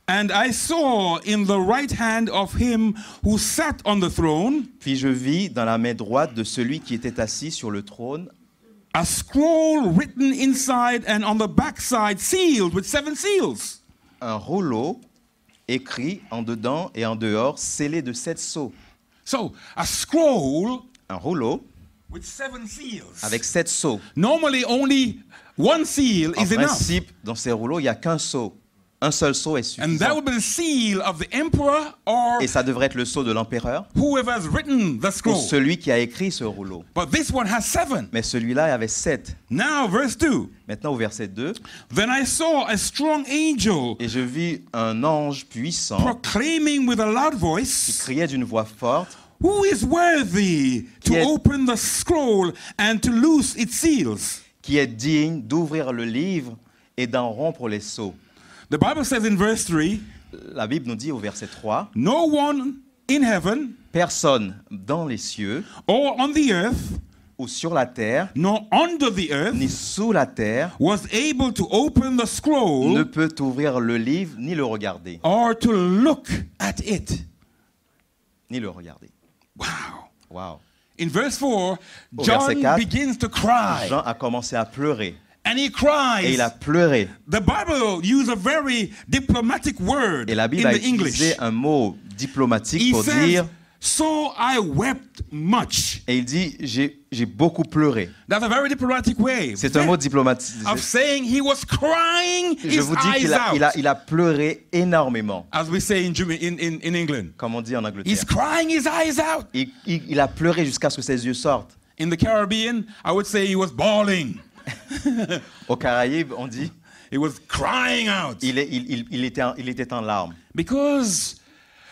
and I saw in the right hand of him who sat on the throne puis je vis dans la main droite de celui qui était assis sur le trône a scroll written inside and on the backside sealed with 7 seals. un rouleau écrit en dedans et en dehors, scellé de 7 sceaux. So, a scroll Un rouleau with 7 seals. avec 7 sceaux. Normally, only one seal En is enough. principe, dans ces rouleaux, il n'y a qu'un sceau. Un seul sceau est And that suffisant. would be the seal of the emperor or Et ça devrait être le sceau de l'empereur whoever has written the ou scroll. celui qui a écrit ce rouleau. But this one has 7. Mais celui-là, il y avait 7. Now, verse 2. Maintenant, au verset 2, Then I saw a strong angel et je vis un ange puissant proclaiming with a loud qui voice, criait d'une voix forte, who is worthy to Qui est- open the scroll and to loose its seals? qui est digne d'ouvrir le livre et d'en rompre les sceaux. The Bible says in verse 3, La Bible nous dit au verset 3, no one in heaven personne dans les cieux or on the earth, ou sur la terre, nor under the earth, ni sous la terre, was able to open the scroll ne peut ouvrir le livre ni le regarder. or to look at it. Ni le regarder. Wow. Wow. In verse 4, Au verset John 4, begins to cry. Jean a commencé à pleurer. And he Et cries. il a pleuré. The Bible uses a very diplomatic word Et la in Bible a the English. utilisé un mot diplomatique He pour says, dire, so I wept much. et il dit, j'ai beaucoup pleuré. That's a very diplomatic way C'est un mot diplomatique. of saying he was crying Je his vous dis eyes qu'il out, il a pleuré énormément, as we say in England. comme on dit en He's Angleterre. crying his eyes out. Il a pleuré jusqu'à ce que ses yeux sortent. In the Caribbean, I would say he was bawling. Aux Caraïbes, on dit, He was crying out. il était en larmes. Because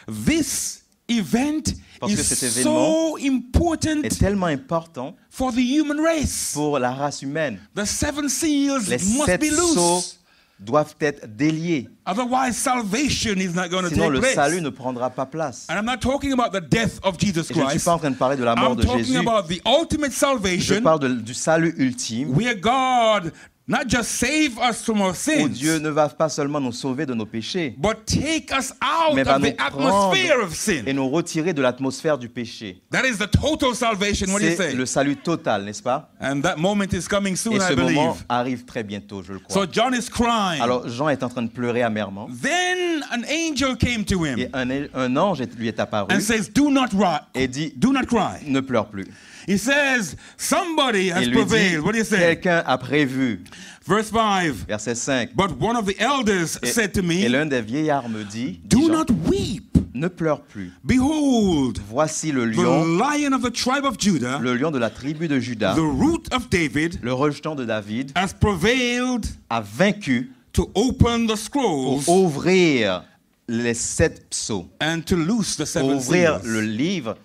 this event Parce que is cet événement so important est tellement important for the human race. pour la race humaine. The seven seals Les must 7 be sceaux loose. doivent être déliés. Otherwise, salvation is not going to Sinon, take le place. salut ne prendra pas place. And I'm not talking about the death of Jesus Et je ne suis Christ. pas en train de parler de la mort I'm de talking Jésus. about the ultimate Je salvation parle du salut ultime, where God not just save us from our où sins, Dieu ne va pas seulement nous sauver de nos péchés, but take us out mais va of nous the atmosphere prendre of sin. et nous retirer de l'atmosphère du péché. That is the total salvation. What do you C'est say? le salut total, n'est-ce pas? And that moment is coming soon, Et I ce moment believe. arrive très bientôt, je le So crois. John is crying. Alors Jean est en train de pleurer amèrement, Then an angel came to et him un ange lui est apparu and says, "Do not cry. et dit, Do not cry." ne pleure plus. He says, "Somebody has Il lui dit, prevailed." What do you say? quelqu'un a prévu. Verse 5. Verset 5. But one of the elders said to Et me, l'un des vieillards me dit, "Do Jean, not weep. ne pleure plus. Behold, Voici le the lion, Lion of the tribe of Judah, le lion de la tribu de Juda, the root of David, le rejeton de David, has prevailed a vaincu to open the pour scrolls ouvrir les 7 sceaux, and to loose the pour seven ouvrir seals." le livre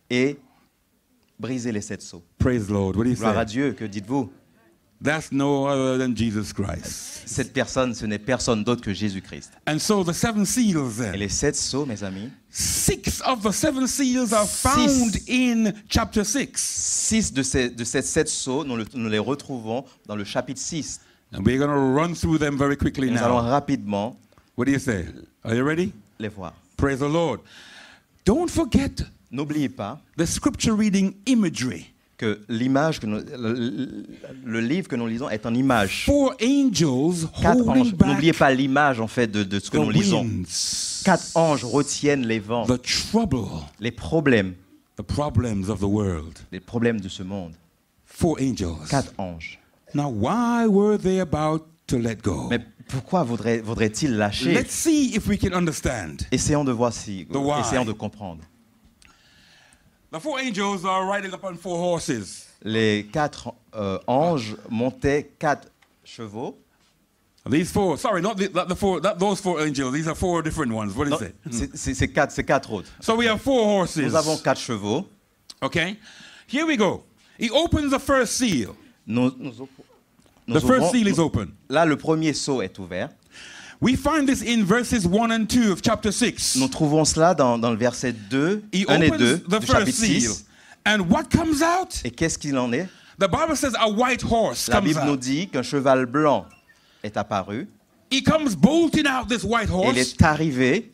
et briser les 7 sceaux. Praise the Lord. What do you Gloire à say? Dieu, que dites-vous? That's no other than Jesus Christ. Cette personne, ce n'est personne d'autre que Jésus-Christ. And so the seven seals Et then. les 7 sceaux, mes amis, 6 of the seven seals are found in chapter 6. 6 de ces 7 sceaux, nous les retrouvons dans le chapitre 6. And we're going to run through them very quickly Nous allons now. rapidement What do you say? Are you ready? les voir. Praise the Lord. Don't forget N'oubliez pas the scripture reading imagery. que l'image le livre que nous lisons est en image. 4 angels 4 holding anges. back N'oubliez pas l'image en fait de ce que the nous lisons. winds, 4 anges retiennent les vents, the trouble, les problèmes the problems of the world. de ce monde. 4 angels. 4 anges. Now, why were they about to let go? Mais pourquoi vaudrait-il lâcher? Let's see if we can understand. Essayons de voir si, The why. essayons de comprendre. The 4 angels are riding upon 4 horses. Les 4 anges montaient 4 chevaux. These 4, sorry, not those 4 angels. These are 4 different ones. What Non, is it? c'est 4 autres. So we have 4 horses. Nous avons 4 chevaux. Okay, here we go. He opens the first seal. Nous The first ouvrons- seal is open. Là, le premier sceau est ouvert. We find this in verses 1 and 2 of chapter 6. Nous trouvons cela dans le verset 2, He 1 et 2 opens the du first chapitre seal. 6. And what comes out? Et qu'est-ce qu'il en est? The Bible says a white horse La comes Bible nous out. dit qu'un cheval blanc est apparu. He comes bolting out, this white Et il horse. est arrivé.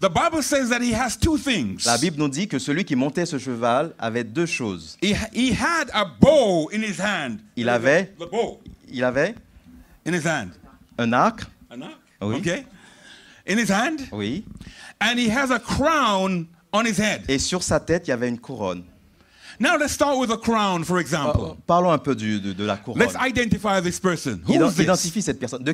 The Bible says that he has 2 things. La Bible nous dit que celui qui montait ce cheval avait 2 choses. He had a bow in his hand. Il avait The bow Il avait in his hand. un arc, An arc? Oui. Okay. In his hand. oui, And he has a crown on his head. et sur sa tête, il y avait une couronne. Now let's start with a crown, for example. Parlons un peu de la couronne. Let's identify this person. Who is this? Identifie cette personne. De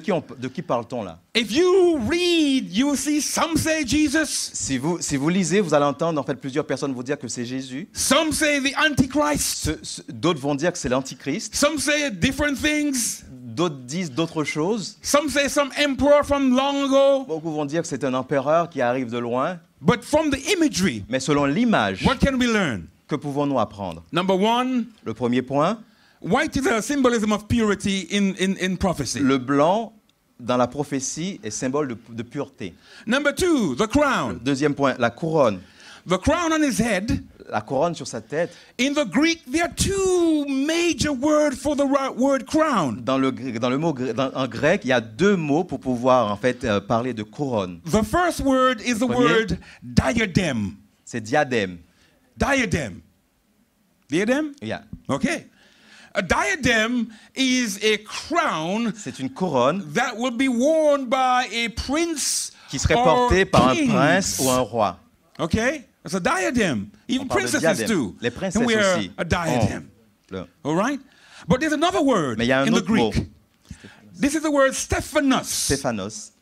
qui parle-t-on là? If you read, you will see some say Jesus, Si vous lisez, vous allez entendre en fait plusieurs personnes vous dire que c'est Jésus. some say the Antichrist, D'autres vont dire que c'est l'Antichrist. some say different things, D'autres disent d'autres choses. some say some emperor from long ago. Beaucoup vont dire que c'est un empereur qui arrive de loin. But from the imagery, Mais selon l'image, what can we learn? que pouvons-nous apprendre? Number 1, Le premier point, white is a symbolism of purity in prophecy. le blanc dans la prophétie est symbole de pureté. Number 2, the crown. Deuxième point, la couronne. The crown on his head. La couronne sur sa tête, In the Greek, there are 2 major words for the word crown. en grec, il y a 2 mots pour pouvoir en fait parler de couronne. The first word is the Premier. word diadem. C'est diadème. Diadem. Diadem? Yeah. Okay. A diadem is a crown C'est une couronne that will be worn by a prince qui serait or portée par un kings. prince ou un roi. Okay? It's a diadem. Even On parle de princesses diadème. do. Les princesses can wear aussi a diadem. ont le- All right? But there's another word Mais il y a un in the autre mot. Greek. This is the word Stephanos. Stéphanos.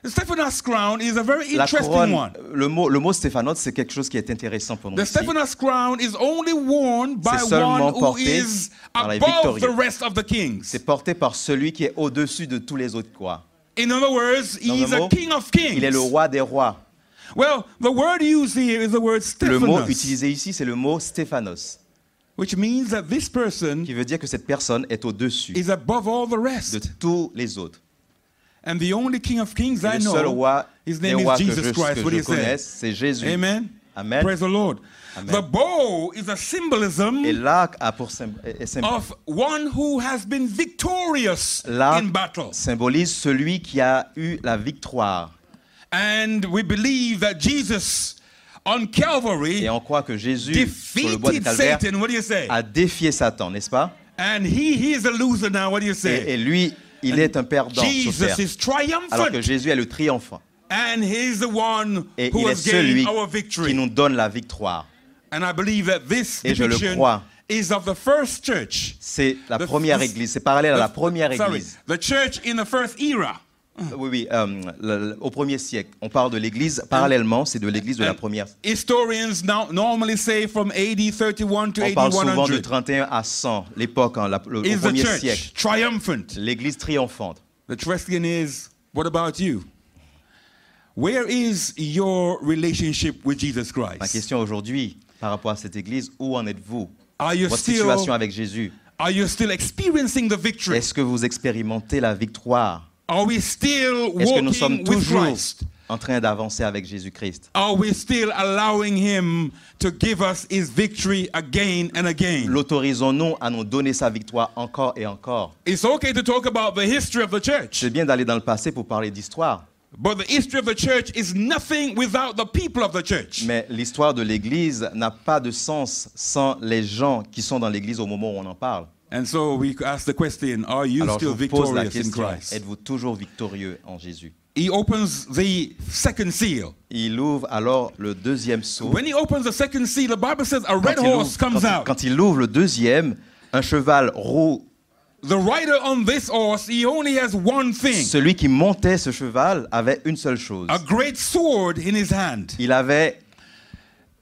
The Stephanos crown is a very La interesting couronne, one. le mot Stéphanos, c'est quelque chose qui est intéressant pour nous The ici. Stephanos crown is only worn by C'est seulement one who porté is par les above the victorieux. rest of the kings. C'est porté par celui qui est au-dessus de tous les autres rois. In other words, Dans he's un a mot, king of kings. il est le roi des rois. Well, the word used here is the word Le mot Stephanos, utilisé ici, c'est le mot Stéphanos, which means that this person qui veut dire que cette personne est au-dessus is above all the de rest. tous les autres. And the only king of kings Et I le seul know, roi his des name rois is que Jesus je, Christ. que What do je you say? connaisse, c'est Jésus. Amen. Amen. Praise the Lord. Amen. The bow is a symbolism Et l'arc a pour of one who has been victorious l'arc in battle. symbolise celui qui a eu la victoire. And we believe that Jesus on Calvary Et on croit que Jésus, sur le bois du defeated calvaire, Satan. What do you say? a défié Satan, n'est-ce pas? And he is a loser now. What do you say? Et lui, il est un perdant sur Jesus terre. is Alors que triumphant. Jésus est le triomphant. And he's the one Et who il est has gained celui our qui victory. nous donne la victoire. And I believe that this Et je le depiction crois. is of the first church. C'est la The- première the- église. C'est parallèle à la première Sorry, église. the church in the first era. Oui, au premier siècle. On parle de l'église, parallèlement, c'est de l'église de la And première. historians now normally say from AD 31 to On AD parle souvent de 100 31 à 100, l'époque, hein, au is the premier church siècle. triumphant. L'église triomphante. The question is, what about you? Where is your relationship with Jesus Ma Christ? question aujourd'hui, par rapport à cette église, où en êtes-vous? Are you Votre situation still, avec Jésus? are you still experiencing the victory? Est-ce que vous expérimentez la victoire? Are we still Est-ce que nous sommes walking with toujours Christ? en train d'avancer avec Jésus-Christ? Are we still allowing him to give us his victory again and again? L'autorisons-nous à nous donner sa victoire encore et encore? It's okay to talk about the history of the church, C'est bien d'aller dans le passé pour parler d'histoire, but the history of the church is nothing without the people of the church. mais l'histoire de l'Église n'a pas de sens sans les gens qui sont dans l'Église au moment où on en parle. And so we ask the question, are you Alors je still vous pose la victorious in question, Christ? êtes-vous toujours victorieux en Jésus? He opens the second seal. Il ouvre alors le deuxième sceau. When he opens the second seal, the Bible says a red Quand il horse ouvre- comes out. quand il ouvre le deuxième, un cheval roux. The rider on this horse, he only has one thing, Celui qui montait ce cheval avait une seule chose. a great sword in his hand. Il avait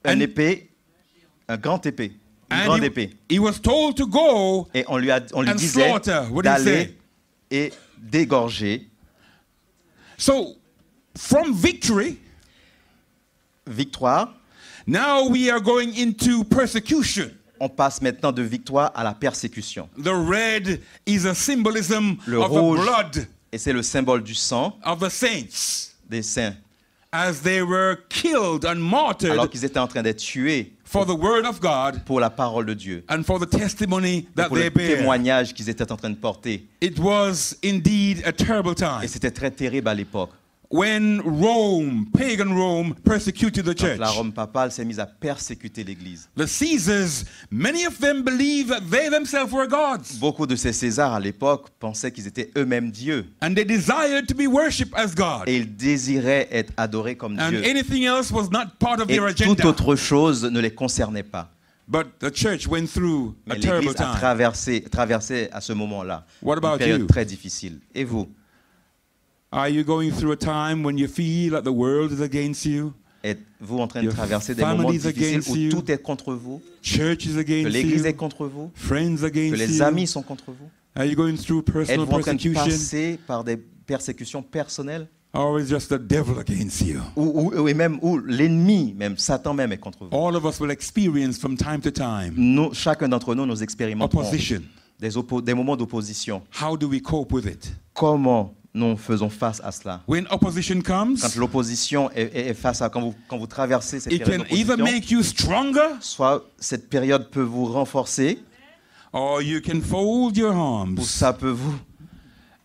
And- une épée, un grand épée, une And grande he, épée. he was told to go Et on lui and disait slaughter. What do you say? d'aller et d'égorger. So, from victory, Victoire. now we are going into persecution. On passe maintenant de victoire à la persécution. The red is a symbolism Le of rouge, the blood et c'est le symbole du sang of the saints des saints. as they were killed and martyred Alors qu'ils étaient en train d'être tués for the word of God pour la parole de Dieu. and for the testimony Et that pour they le bear. témoignage qu'ils étaient en train de porter. It was indeed a terrible Et time c'était très terrible à l'époque. when Rome, pagan Rome, persecuted the Quand church. la Rome papale s'est mise à persécuter l'Église. The Caesars, many of them believed that they themselves were gods, Beaucoup de ces Césars à l'époque pensaient qu'ils étaient eux-mêmes dieux. and they desired to be worshipped as God. Et ils désiraient être adorés comme And Dieu. anything else was not part of Et their toute agenda. autre chose ne les concernait pas. But the church went through a Mais terrible l'Église a time. traversé à ce moment-là What about une période you? très difficile. Et vous? Are you going through a time when you feel that the world is against you? Êtes-vous en train de Your traverser des family moments is difficiles against où you. tout est contre vous? Church is Que against l'Église you. est contre vous? Friends Que against les you. amis sont contre vous? Are you going through personal Êtes-vous en train de persecution? passer par des persécutions personnelles? Or is just the devil against you? Ou l'ennemi, même Satan même est contre vous? All of us will experience from time to time Chacun d'entre nous expérimentons opposition. des moments d'opposition. How do we cope with it? Comment nous faisons face à cela? When opposition comes, Quand l'opposition est face à quand vous traversez cette it période can either d'opposition, make you stronger soit cette période peut vous renforcer, or you can fold your ou arms ça peut vous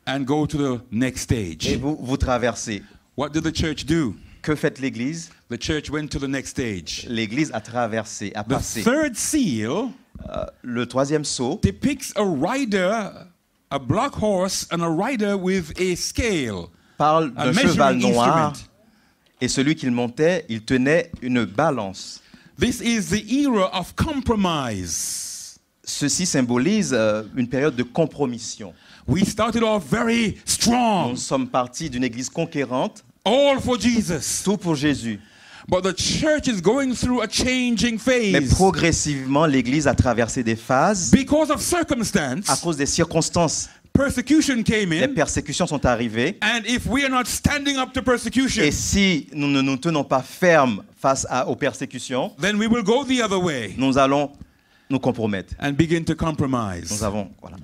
and go to the next et stage. vous traverser. What did the church do? Que fait l'Église? The church went to the next stage. L'Église a traversé, a The passé. third seal Le troisième sceau depicts a rider, a black horse, and a rider with a scale, parle a d'un cheval measuring noir instrument. et celui qu'il montait, il tenait une balance. This is the era of compromise. Ceci symbolise une période de compromission. We started off very strong, Nous sommes partis d'une église conquérante, all for Jesus. tout pour Jésus. But the church is going through a changing Mais phase progressivement, l'église a traversé des phases. because of À circumstance. cause des circonstances, Persecution came les in, persécutions sont arrivées. and if we are not standing up to persecution, Et si nous ne nous tenons pas fermes face aux persécutions, then we will go the other way nous allons nous compromettre. and begin to Nous compromise. avons, voilà.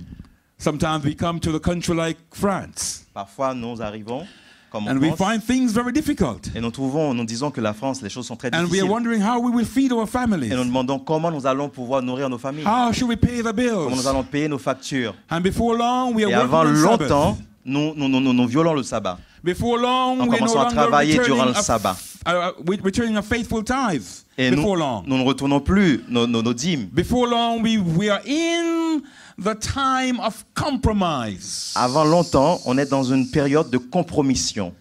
Sometimes we come to the country like France, Parfois, nous arrivons, comme en and we France, find things very difficult. et nous disons que la France, les choses sont très And we are difficiles. wondering how we will feed our Et families. nous demandons comment nous allons pouvoir nourrir nos familles. How should we pay the Comment nous bills? allons payer nos factures. And before long, we Et are avant working on longtemps, Sabbath. nous violons le sabbat. Before long, On we are no commence à longer travailler durant le returning sabbat. returning a faithful tithe. Et Before long. nous ne retournons plus nos dîmes. Before long, we are in the time of compromise. Avant longtemps, on est dans une période de compromission.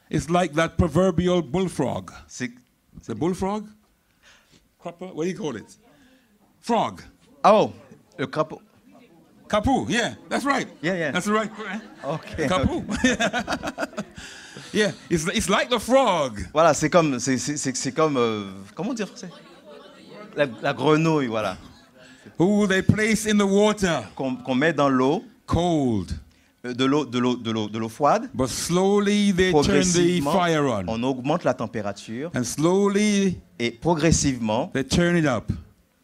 It's like that proverbial bullfrog. C'est... The bullfrog? Cropper? What do you call it? Frog. Oh, le crapaud. Kapu, yeah, that's right. Yeah. That's right. Ok. Kapu. Yeah, it's like the frog. Voilà, c'est comme, comment dire en français? La grenouille, voilà, Who they place in the water. qu'on met dans l'eau, Cold. de l'eau froide. But slowly they turn the Progressivement, fire on. on augmente la température And slowly et progressivement, they turn it up.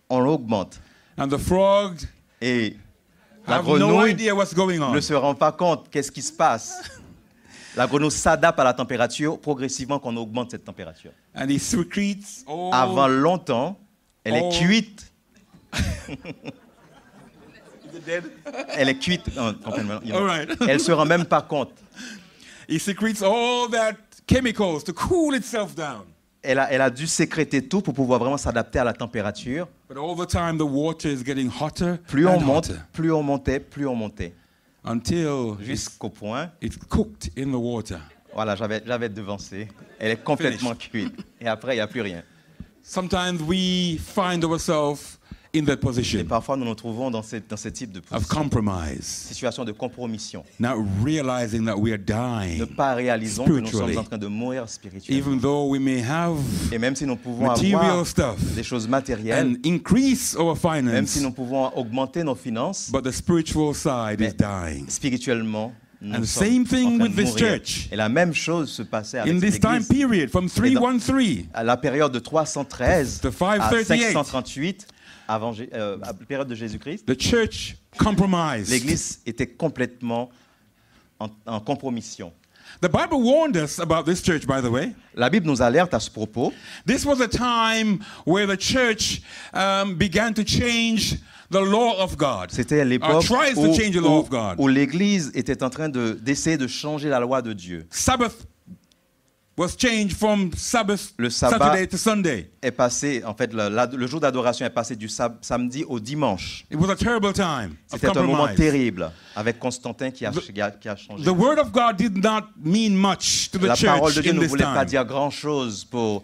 on l'augmente. And the frog Et la have no grenouille idea what's going on. ne se rend pas compte qu'est-ce qui se passe. La grenouille s'adapte à la température progressivement qu'on augmente cette température. And he secretes all, Avant longtemps, elle est Oh. cuite. Elle est cuite. Non, complètement. All right. Elle se rend même pas compte. He secretes all that chemicals to cool itself down. Elle a dû sécréter tout pour pouvoir vraiment s'adapter à la température. But all the time the water is getting hotter Plus on and monte, hotter plus on montait, plus on montait. until Jusqu'au point, it's cooked in the water. voilà, j'avais devancé. Elle est complètement cuite. Et après, il n'y a plus rien. Sometimes we find ourselves in that Et position parfois, nous nous trouvons dans ce type de of position, compromise, situation de compromission. not realizing that we are Ne dying, pas réalisons que nous sommes Spiritually. en train de mourir spirituellement. even though we may have Et même si nous pouvons material avoir stuff des choses matérielles, and increase our même si finance, nous pouvons augmenter nos finances, but the spiritual side is Mais- dying. spirituellement, nous And the sommes same thing en train with de this mourir. church. Et la même chose se passait avec In cette this time église. period, from 313 À la période de 313 to à 538, 538, à la période de Jésus-Christ, the church compromised. l'église était complètement en compromission. The Bible warned us about this church, by the way. La Bible nous alerte à ce propos. This was a time where the church began to change the law of God. C'était l'époque tries to change the law of God. où l'église était en train d'essayer de changer la loi de Dieu. Sabbath was changed from Sabbath Le sabbat Saturday to Sunday. est passé, en fait, le jour d'adoration est passé du samedi au dimanche. It was a terrible time of C'était un moment compromise. terrible avec Constantin qui a changé. The word of God did not mean much to the La parole church de Dieu in ne this voulait pas time. dire grand-chose pour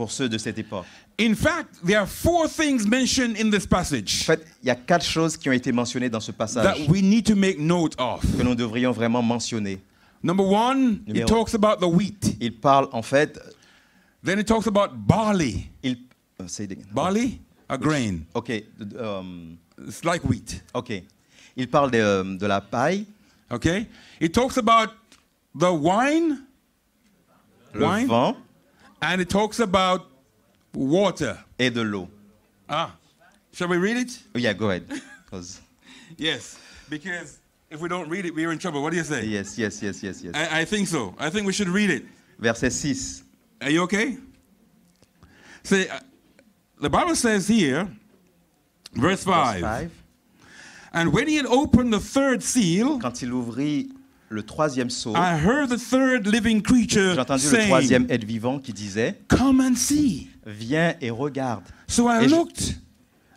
ceux de cette époque. In fact, there are 4 things mentioned in this En passage fait, il y a 4 choses qui ont été mentionnées dans ce passage that we need to make note of. que nous devrions vraiment mentionner. Number 1, it Numéro- talks about the wheat. Il parle, en fait, Then it talks about barley. Barley, a grain. Ok, It's like wheat. ok. Il parle de la paille, Okay? It talks about the wine, le Wine? vent and it talks about water. et de l'eau. Shall we read it? Oh, yeah, go ahead. 'Cause- Yes. Because if we don't read it, we're in trouble. What do you say? yes. I think so. I think we should read it. Verset 6. Are you okay? See, the Bible says here, verse 5. Verset 5. And when he had opened the third seal, Quand il ouvrit le troisième seau, I heard the third living creature j'ai entendu le saying, troisième être vivant qui disait, come and see. viens et regarde. So I Et looked,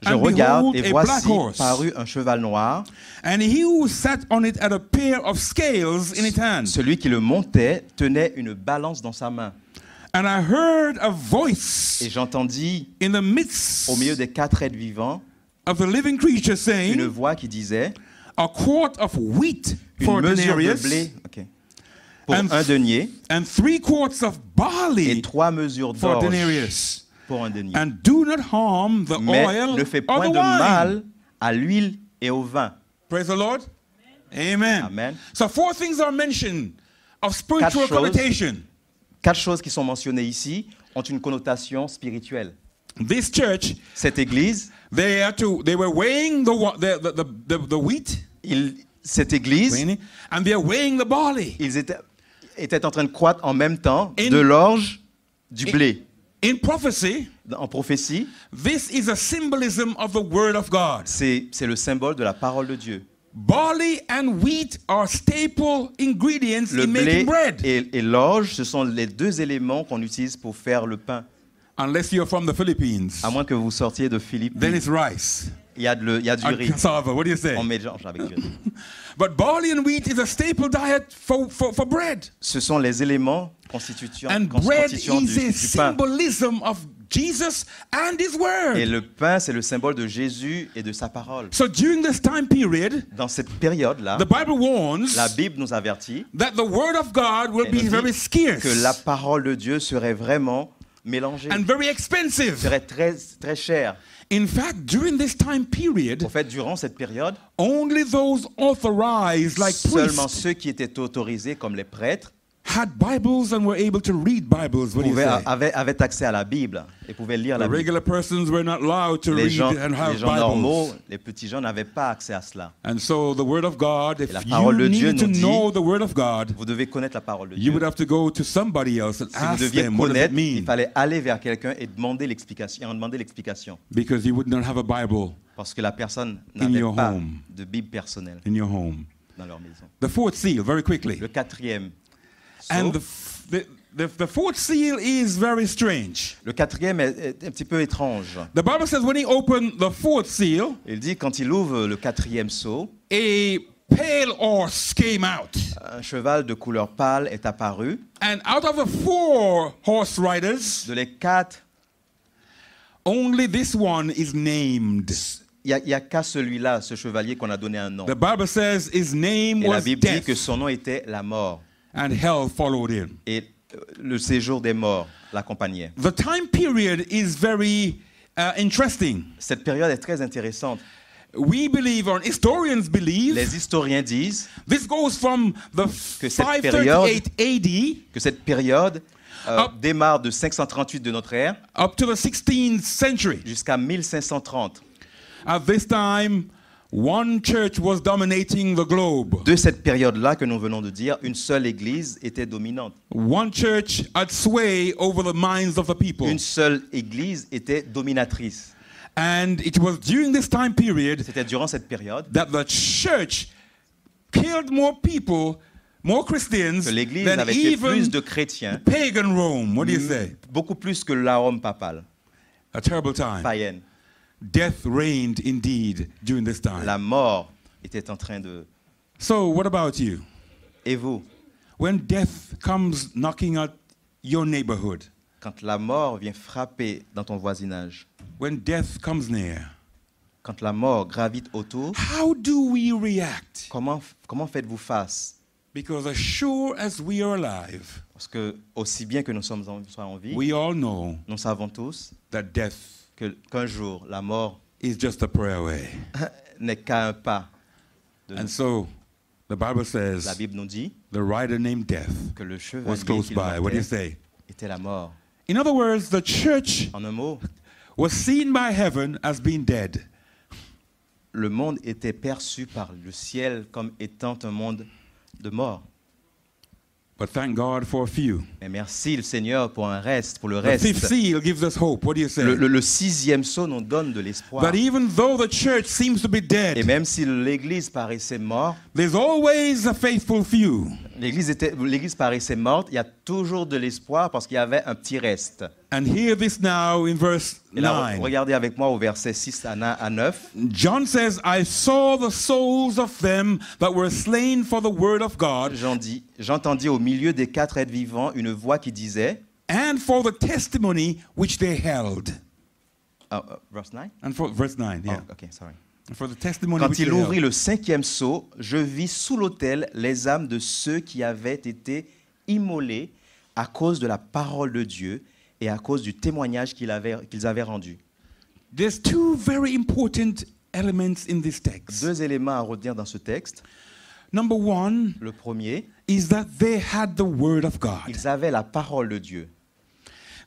Je And regarde behold, et a voici black horse. parut un cheval noir. And he who sat on it had a pair of scales in his hand. Celui qui le montait tenait une balance dans sa main. And I heard a voice Et j'entendis in the midst au milieu des 4 êtres vivants of the living creature une saying, voix qui disait a quart of wheat for une a mesure de denarius, blé pour And- un denier and 3 quarts of et barley 3 mesures for a d'orge denarius. pour un denier. And do not harm the Mais oil ne fais or point the de wine. mal à l'huile et au vin. Praise the Lord. Amen. Amen. So 4 things are mentioned of spiritual Quatre choses. connotation. 4 choses qui sont mentionnées ici ont une connotation spirituelle. This church, Cette église, they were weighing the wheat, cette église, weighing it, and they're weighing the barley. ils étaient en train de croître en même temps In- de l'orge, du blé. In prophecy, En prophétie, this is a symbolism of the word of God. c'est le symbole de la parole de Dieu. Barley and wheat are staple ingredients Le in blé making bread. et l'orge, ce sont les 2 éléments qu'on utilise pour faire le pain. Unless you're from the Philippines, À moins que vous sortiez de Philippe, then it's rice. il y a du And riz. cassava, what do you say? On mélange avec du riz. But barley and wheat is a staple diet for bread. Ce sont les éléments constituants And bread constituants is a du pain. symbolism of Jesus and his Et word. le pain, c'est le symbole de Jésus et de sa parole. So during this time period, Dans cette période-là, the Bible warns la Bible nous avertit that the word of God will Elle be nous very dit scarce que la parole de Dieu serait vraiment mélangée, and very expensive. serait très, très chère. In fact, during this time period, En fait, durant cette période, only those authorized, like seulement priests, ceux qui étaient autorisés, comme les prêtres, had Bibles and were able to read Bibles. What do you say? avaient accès à la Bible et pouvaient lire la The Bible. regular persons were not allowed to Les read gens, and have les gens normaux, Bibles. les petits gens n'avaient pas accès à cela. And so the Word of God, if la you parole de Dieu needed to nous dit- know the Word of God, Vous devez connaître la parole de you Dieu. would have to go to somebody else and Si vous ask deviez them, what does it connaître, il mean? fallait aller vers quelqu'un et demander l'explication. Because you would not have a Bible Parce que la personne In n'avait your pas home. de Bible personnelle in your home. dans leur maison. The fourth seal, very quickly. Le 4e And sceau, the fourth seal is very strange. le 4e est un petit peu étrange. The Bible says when he opened the fourth seal, Il dit quand il ouvre le 4e sceau, a pale horse came out. un cheval de couleur pâle est apparu. And out of the 4 horse riders, De les 4, only this one is named. il n'y a qu'à celui-là, ce chevalier qu'on a donné un nom. The Bible says his name Et la was Bible dit death, que son nom était la mort. and hell followed him. Et le séjour des morts l'accompagnait. The time period is very interesting. Cette période est très intéressante. We believe, or historians believe, Les historiens disent this goes from the Que cette 538 AD que cette période Up. démarre de 538 de notre ère up to the 16th century. jusqu'à 1530. At this time, one church was dominating the globe. De cette période-là que nous venons de dire, une seule église était dominante. One church had sway over the minds of the people. Une seule église était dominatrice. And it was during this time period C'était durant cette période that the church killed more people, more Christians, que l'église than avait tué even plus de chrétiens, pagan Rome. What do you say? beaucoup plus que la Rome papale, A terrible time. païenne. Death reigned indeed during this time. La mort était en train de... So what about you? Et vous, When death comes knocking at your neighborhood, quand la mort vient frapper dans ton voisinage, when death comes near, quand la mort gravite autour, how do we react? comment faites-vous face? Because as sure as we are alive, Parce que aussi bien que nous sommes en vie, we all know nous savons tous that death qu'un jour, la mort is just a prayer away. n'est qu'à un pas de And nous. so the Bible La says Bible nous dit the rider named Death que le was chevalier close qu'il by. What do you montait say? était la mort. In other words, the church En un mot, was seen by heaven as being dead. le monde était perçu par le ciel comme étant un monde de mort. But thank God for a few. Mais merci le Seigneur pour le The fifth reste. seal gives us hope. What do you say? Le 6e sceau nous donne de l'espoir. That even though the church seems to be Et dead, même si l'Église paraissait morte, there's always a faithful few. L'Église paraissait morte, il y a toujours de l'espoir parce qu'il y avait un petit reste. And hear this now in verse Et là, 9. regardez avec moi au verset 6 à 9. John says, I saw the souls of them that were slain for the word of God J'entendis au milieu des 4 êtres vivants une voix qui disait, and for the testimony which they held. verse 9? And for verse 9, yeah. Oh, ok, sorry. And for the testimony Quand which il they ouvrit held. le 5e sceau, je vis sous l'autel les âmes de ceux qui avaient été immolés à cause de la parole de Dieu et à cause du témoignage qu'ils avaient rendu. There's two very important elements in this text. 2 éléments à retenir dans ce texte. Number one Le premier, is that they had the word of God. ils avaient la parole de Dieu.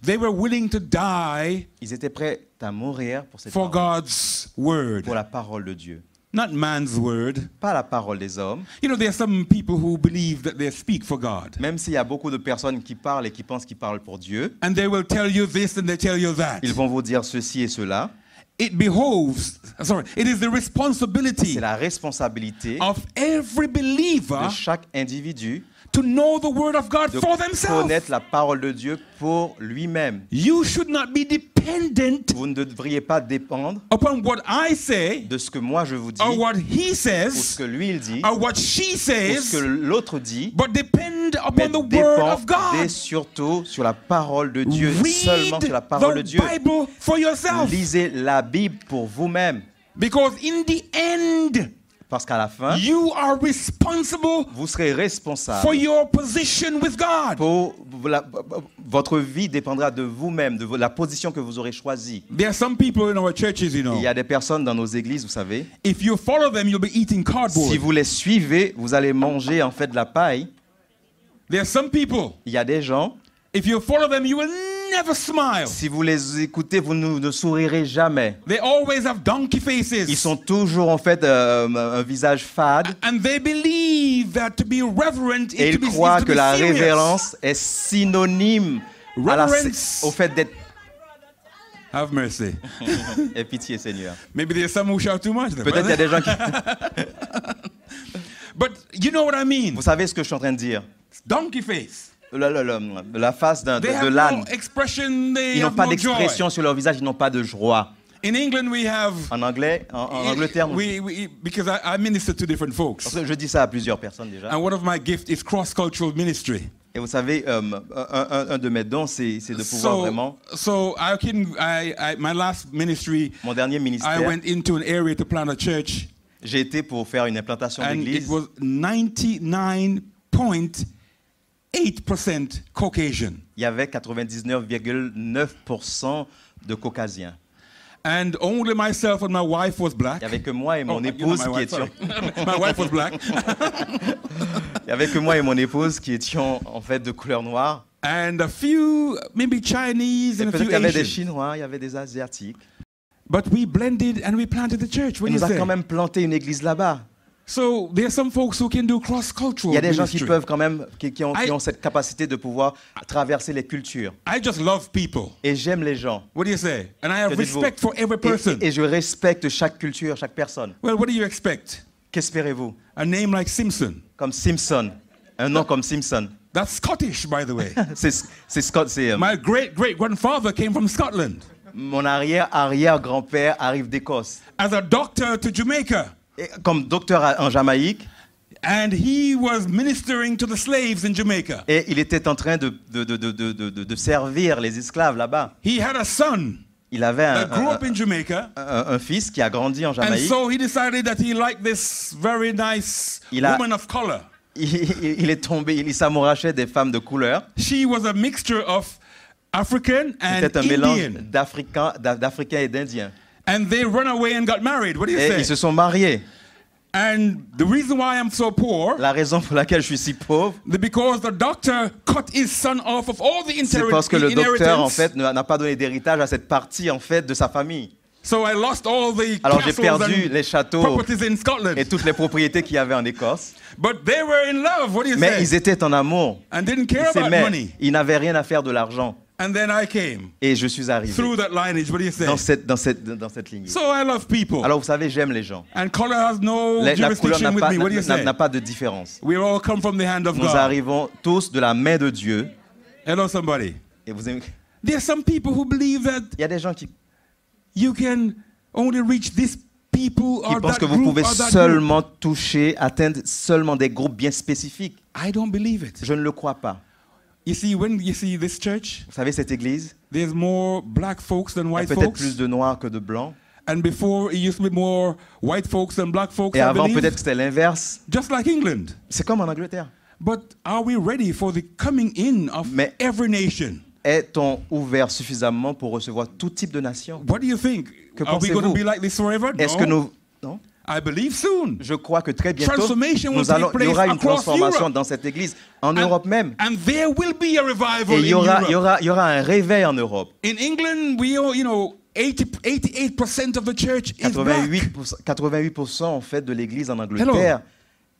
They were willing to die Ils étaient prêts à mourir pour cette for parole, God's word, pour la parole de Dieu. not man's word. Pas la parole des hommes, You know, there are some people who believe that they speak for God. même s'il y a beaucoup de personnes qui parlent et qui pensent qu'ils parlent pour Dieu. And they will tell you this and they tell you that. Ils vont vous dire ceci et cela. It is the responsibility C'est la responsabilité of every de believer chaque individu to know the word of God de for themselves. connaître la parole de Dieu pour lui-même. You should not be dependent Vous ne devriez pas dépendre upon what I say de ce que moi je vous dis, or what he ou ce says que lui il dit, or what she ou ce que says, l'autre dit, but depend mais upon the word of dépendez God. surtout sur la parole de Dieu, seulement Read sur la parole de the Dieu. Bible for yourself. Lisez la Bible pour vous-même, Because in the end, parce qu'à la fin, you are responsible vous serez for responsable. your position with God. Votre vie dépendra de vous-même, de la position que vous aurez choisie. There are some people in our churches, you Il know. y a des personnes dans nos églises, vous savez, If you follow them, you'll be eating cardboard. si vous les suivez, vous allez manger en fait de la paille. There are some people, Il y a des gens, if you follow them, you will never smile. si vous les écoutez, vous ne sourirez jamais. They always have donkey Ils faces. sont toujours en fait un visage fade And they believe that to be reverent et is ils to be, croient is to que be la serious. révérence est synonyme Reverence. au fait d'être... Have mercy. Aie pitié, Seigneur. Maybe there's some who shout too much. then, Peut-être il y a des gens qui... But you know what I mean? Vous savez ce que je suis en train de dire? Donkey face. La face They de have l'âne. no expression, they Ils n'ont have pas no joy. d'expression sur leur visage, ils n'ont pas de joie. In England, we have... En anglais, en Angleterre, because I minister to different folks. parce que je dis ça à plusieurs personnes déjà. And one of my gifts is cross-cultural ministry. Et vous savez, un de mes dons, c'est de pouvoir vraiment... So my last ministry, Mon dernier I ministère, went into an area to plant a church, j'ai été pour faire une implantation and it d'église. was 99.8% Caucasian. Il y avait 99,9% de caucasiens. And only myself and my wife was black. Il n'y avait que moi et mon Oh, you're épouse not my qui wife, étions... sorry. My wife was black. Il n'y avait que moi et mon épouse qui étions en fait de couleur noire. And a few, maybe Chinese Et and a peut-être few qu'il y avait des Asian. Chinois, il y avait des Asiatiques. But we blended and we planted the church. What Il do you nous a say? quand même planté une église là-bas. So there are some folks who can do Il cross-cultural y a des gens qui ministry. peuvent quand même, qui ont cette capacité de pouvoir traverser les cultures. I just love people. Et j'aime les gens. What do you say? And I have Que dites-vous? respect for every person. Et je respecte chaque culture, chaque personne. Well, what do you expect? Qu'espérez-vous? A name like Simpson. Comme Simpson. Un nom comme Simpson. That's Scottish, by the way. C'est Scott. My great-great-grandfather came from Scotland Mon arrière-arrière-grand-père arrive d'Écosse. as a doctor to Jamaica. Et comme docteur en Jamaïque. And he was ministering to the slaves in Jamaica. Et il était en train de servir les esclaves là-bas. He had a son Il avait that grew up in Jamaica. un fils qui a grandi en And Jamaïque. so he decided that he liked this very nice woman of color. Il est tombé, il s'amourachait des femmes de couleur. She was a mixture of African and C'était un mélange Indian. d'Africains et d'Indiens. And they run away and got married. What do you Et say? ils se sont mariés. And the reason why I'm so poor La raison pour laquelle je suis si pauvre, is because the doctor cut his son off of all the c'est parce que le docteur en inheritance. fait n'a pas donné d'héritage à cette partie en fait de sa famille. So I lost all the Alors j'ai castles perdu and les châteaux properties in Scotland. et toutes les propriétés qu'il y avait en Écosse. But they were in love. What do you Mais say? ils étaient en amour. And didn't Ils care about s'aimaient. money. Ils n'avaient rien à faire de l'argent. And then I came Et je suis arrivé through that lineage. What do you say? dans cette lignée. So I love people. Alors vous savez, j'aime les gens. And color has no La couleur jurisdiction with me. What do you say? n'a pas de différence. We all come from the hand of Nous God. arrivons tous de la main de Dieu. Hello, somebody. Et vous aimez... There are some people who believe that Il y a des gens qui you can only reach this people or pensent that que vous group pouvez or that group. seulement toucher, atteindre seulement des groupes bien spécifiques. I don't believe it. Je ne le crois pas. You see, when you see this church, Vous savez, cette église, there's more black folks than il y a white peut-être folks. plus de noirs que de blancs. And before, it used to be more white folks than black folks, Et I avant, believe. peut-être que c'était l'inverse. Just like England. C'est comme en Angleterre. But are we ready for the coming in of Mais- every nation? Est-on ouvert suffisamment pour recevoir tout type de nation? What do you think? Que Are we going to pensez-vous? be like this forever? Est-ce No. que nous... Non? I believe soon. Je crois que très bientôt, Transformation will take il y aura place une across transformation Europe. dans cette église, en Europe même. And there will be a revival Et in Europe. il y aura un réveil en Europe. In England, we all, 88% of the church is black. 88% en fait de l'église en Angleterre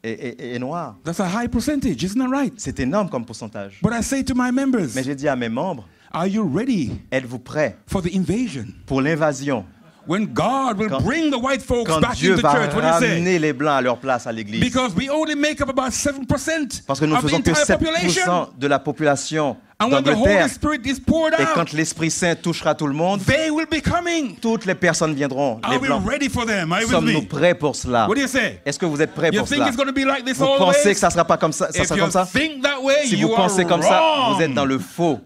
est noire. That's a high percentage, isn't that right? C'est énorme comme pourcentage. But I say to my members, Mais j'ai dit à mes membres, are you ready êtes-vous prêts for the invasion? pour l'invasion? When God will Quand- bring the white folks Quand back Dieu into va church, what do you say? ramener les blancs à leur place à l'église. Because we only make up about 7% Parce que nous ne of the faisons que entire population. 7% de la population And when the Holy d'Angleterre. Spirit is poured Et out, quand l'Esprit Saint touchera tout le monde, they will be coming. toutes les personnes viendront, les Are we blancs. ready for them? Are you with Sommes-nous me? prêts pour cela? What do you say? Est-ce que vous êtes prêts You pour think cela? it's going to be like this Vous always? pensez que ça sera pas comme ça? Ça If sera you comme ça? think that way, Si you vous are pensez comme ça, wrong. vous êtes dans le faux.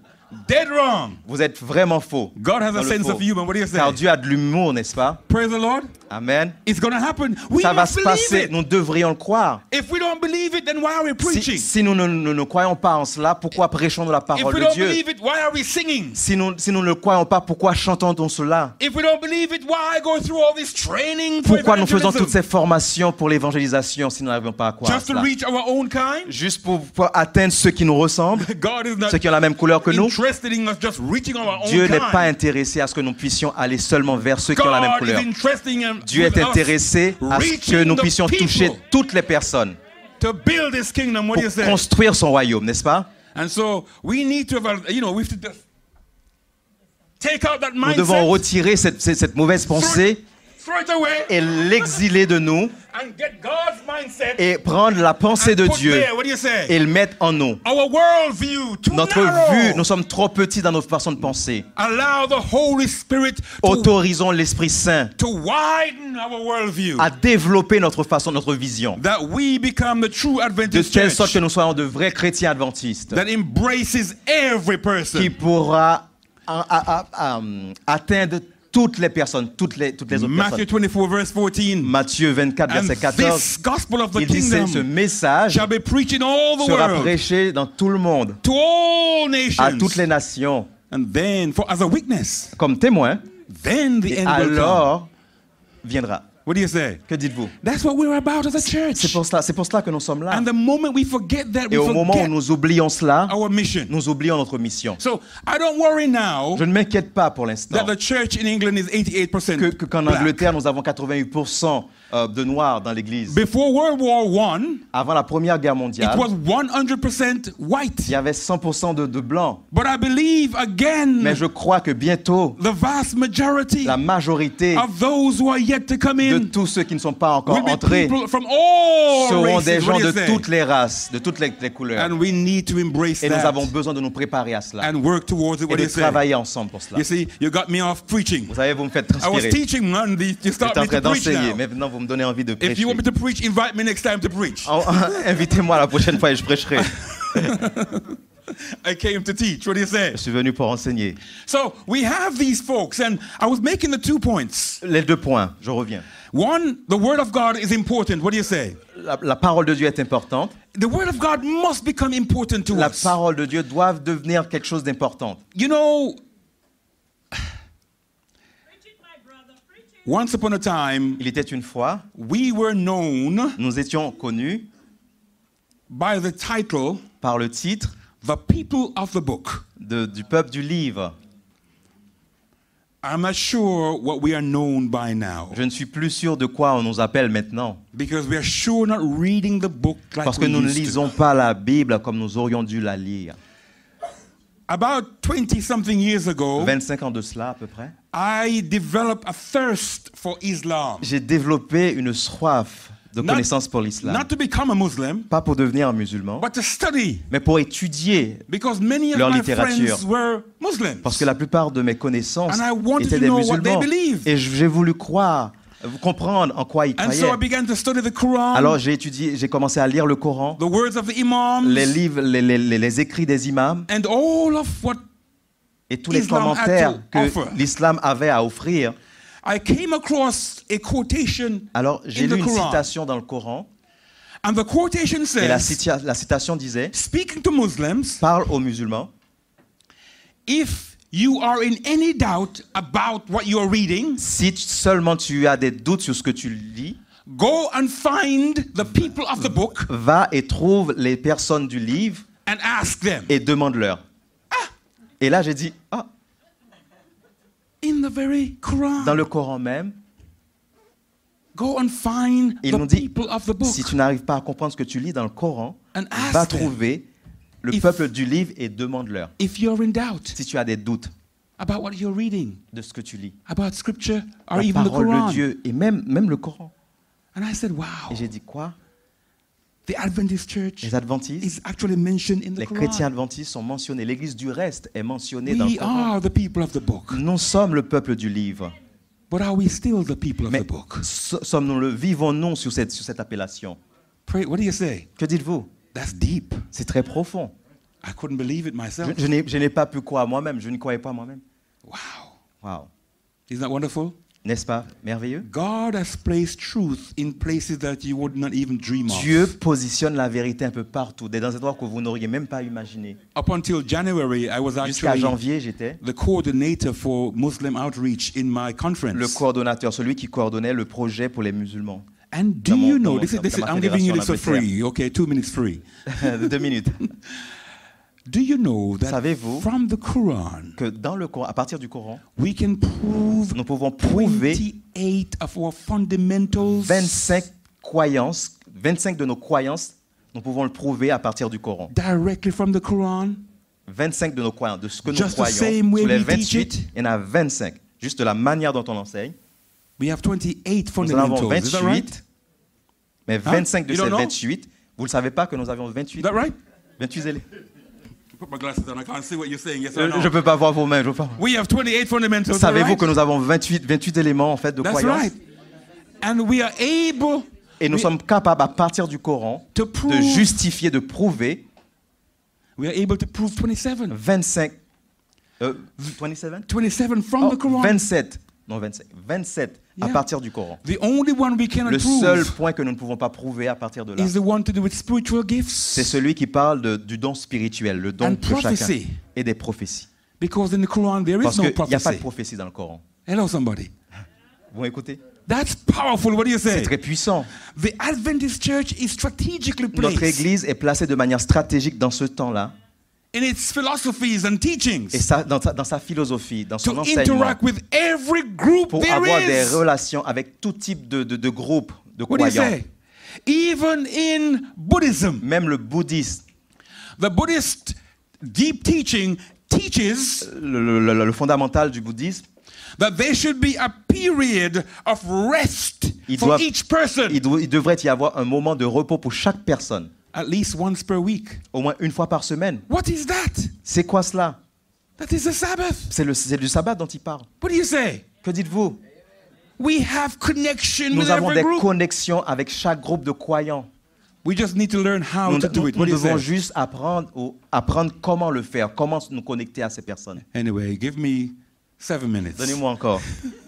Dead wrong. Vous êtes vraiment faux. God has Dans a le sense faux. of humor. What do you say? Car Dieu a de l'humour, n'est-ce pas? Praise the Lord. Amen. It's going to happen. We Ça va must se believe passer. it. Nous devrions le croire. If we don't believe it, then why are we preaching? Si nous ne croyons pas en cela, pourquoi prêchons la If parole we de don't Dieu? believe it, why are we singing? Si nous ne croyons pas, pourquoi chantons-nous cela? If we don't believe it, why go through all this training for Pourquoi nous faisons toutes evangelism? ces formations pour l'évangélisation si nous n'arrivons pas à croire à Just to cela? reach our own kind? Juste pour pouvoir atteindre ceux qui nous ressemblent, God is not ceux qui ont la même couleur que nous. interested in us just reaching our own Dieu n'est kind. pas intéressé à ce que nous puissions aller seulement vers ceux qui ont la même God couleur. is interested in Dieu est intéressé à ce que nous puissions toucher toutes les personnes to build His kingdom. What do you pour say? construire son royaume, n'est-ce pas? And so we need to, we have to just take out that Nous devons mindset, retirer cette mauvaise pensée throw it away, et l'exiler de nous and get God's mindset et prendre la pensée and de put Dieu there. What do you say? et le mettre en nous. Our worldview too Notre narrow. vue, nous sommes trop petits dans nos façons de penser. Allow the Holy Spirit Autorisons l'Esprit Saint to widen our worldview, à développer notre façon, notre vision, that we become the true de Adventist telle sorte church que nous soyons de vrais chrétiens adventistes that embraces every person. qui pourra atteindre toutes les personnes, toutes les autres Matthew personnes. 24 verse 14. Matthieu 24, And verset 14, this gospel of the il dit ce kingdom message shall be preached in all the sera world, prêché dans tout le monde, to all à nations. toutes les nations, And then, as a witness, comme témoin, then the et end will come. alors viendra. What do you say? Que dites-vous? That's what we're about as a C'est church. pour cela que nous sommes là. And the moment we forget that, Et we au moment où forget nous oublions cela, our mission. nous oublions notre mission. So I don't worry now Je ne m'inquiète pas pour l'instant that the church in England is 88% qu'en black. Angleterre, nous avons 88% de noirs dans l'église. Before World War I, Avant la Première Guerre it mondiale, was 100% white. il y avait 100% de blancs. But I believe again, Mais je crois que bientôt, the vast majority la majorité of those who are yet to come de in tous ceux qui ne sont pas encore will be entrés people from all seront races. des gens What do de you say? toutes les races, de toutes les couleurs. And we need to embrace Et nous that avons besoin de nous préparer à cela and work towards it. et What do de you say? travailler ensemble pour cela. You see, you got me off preaching. Vous savez, vous me faites I was transpirer. teaching, and you J'étais start en me train to preach d'enseigner, now. mais maintenant vous me donnez envie de If prêcher. you want me to preach, invite me next time to preach. Invitez-moi la prochaine fois et je prêcherai. I came to teach. What do you say? Je suis venu pour enseigner. So we have these folks, and I was making the 2 points. Les 2 points, je reviens. One, the word of God is important. What do you say? La parole de Dieu est importante. The word of God must become important to La us. parole de Dieu doit devenir quelque chose d'important. You know, once upon a time, Il était une fois, we were known nous étions connus by the title, par le titre The People of the Book. du peuple du livre. I'm not sure what we are known by now, Je ne suis plus sûr de quoi on nous appelle maintenant. because we are sure not reading the book like Parce que we nous ne used to. lisons pas la Bible comme nous aurions dû la lire. about 20-something years ago, 25 ans de cela à peu près, I developed a thirst for Islam. j'ai développé une soif de connaissance pour l'islam. Not to become a Muslim, Pas pour devenir un musulman, but to study. mais pour étudier. Because many of Leur my littérature. friends were Muslims. Parce que la plupart de mes connaissances And I wanted étaient to des know what they musulmans. believed. Et j'ai voulu comprendre en quoi ils And so I croyaient. began to study the Quran, Alors j'ai commencé à lire le Coran, the words of the imams, les livres, les écrits des imams and all of what et tous les Islam had commentaires to que offer. l'islam avait à offrir. I came across a quotation Alors j'ai in lu the une Quran. citation dans le Coran And the quotation et la says, citation disait, speaking to Muslims, parle aux musulmans, if you are in any doubt about what you're reading, si seulement tu as des doutes sur ce que tu lis, go and find the people of the book va et trouve les personnes du livre and ask them. et demande-leur. Et là j'ai dit, ah, In the very Quran, dans le Coran même, go and find ils the nous dit, people of the book. si tu n'arrives pas à comprendre ce que tu lis dans le Coran, And ask va them. trouver le If- peuple du livre et demande-leur. If you're in doubt Si tu as des doutes about what you're reading, de ce que tu lis, about scripture, or la even the parole Quran. de Dieu et même le Coran. And I said, wow, Et j'ai dit quoi? the Adventist church Les adventistes, is actually mentioned in the les chrétiens Quran. adventistes sont mentionnés. L'Église du reste est mentionnée dans le We Coran. are the people of the book. Nous sommes le peuple du livre. But are we still the people of Mais the book? vivons-nous sur cette appellation? Pray, what do you say? Que dites-vous? That's deep. C'est très profond. I couldn't believe it myself. Je n'ai pas pu croire moi-même. Je ne croyais pas moi-même. Wow. Wow. Isn't that wonderful? N'est-ce pas merveilleux? God has placed truth in places that you would not even dream of. Dieu positionne la vérité un peu partout, dans des endroits que vous n'auriez même pas imaginé. Up until January, I was Jusqu'à actually janvier, j'étais the coordinator for Muslim outreach in my le conference. coordonnateur, celui qui coordonnait le projet pour les musulmans. And do Dans mon- you dans know, mon- this is, dans ma I'm giving you fédération this for en Angleterre. free. Okay, 2 minutes free. 2 minutes. Do you know that Savez-vous from the Quran, Que dans le Coran, à partir du Coran, we can prove nous pouvons prouver 28 of our fundamentals 25 croyances, 25 de nos croyances, nous pouvons le prouver à partir du Coran. directly from the Quran? 25 de nos croyances, de ce que nous Just the croyons, same way sur les we teach 28, it. il y en a 25. Juste de la manière dont on enseigne. We have 28 Nous en avons fundamentals. Is that right? 28, mais 25 de You don't ces know? 28, vous ne le savez pas que nous avions 28, Is that right? 28 élèves. Put my glasses on. I can't see what you're saying. Yes or Je ne no? peux pas voir vos mains. Je peux pas. We have 28 fundamentals. Savez-vous right? que nous avons 28 éléments en fait de That's croyance right. And we are able et nous sommes capables à partir du Coran to de prove. justifier, de prouver We are able to prove 27. 27 27 27 from Oh, the Quran. 27 non 25 27 à Yeah. partir du Coran. The only one we cannot Le seul prove point que nous ne pouvons pas prouver à partir de là, is the one to do with spiritual c'est gifts. celui qui parle du don spirituel, le don And de chacun prophecy. et des prophéties. Because in the Quran there Parce is no qu'il n'y a pas de prophecy. prophétie dans le Coran. Hello, somebody. Vous écoutez? That's powerful. What do you C'est say? très puissant. The Adventist church is strategically Notre placed Église est placée de manière stratégique dans ce temps-là, in its philosophies and teachings et dans sa philosophie, dans son to enseignement, interact with every group pour there avoir des is. relations avec tout type de groupe de What do you croyants. say? Even in Buddhism, Même le bouddhisme, the Buddhist deep teaching teaches le fondamental du bouddhisme, that there should be a period of rest Il for doit- each person, il devrait y avoir un moment de repos pour chaque personne, at least once per week. au moins une fois par semaine. What is that? C'est quoi cela? That is the Sabbath. C'est du sabbat dont il parle. What do you say? Que dites-vous? We have connection with Nous avons every des group. connexions avec chaque groupe de croyants. We just need to learn how to do it. What do you devons say? juste apprendre comment le faire, comment nous connecter à ces personnes. Anyway, give me 7 minutes. Donnez-moi encore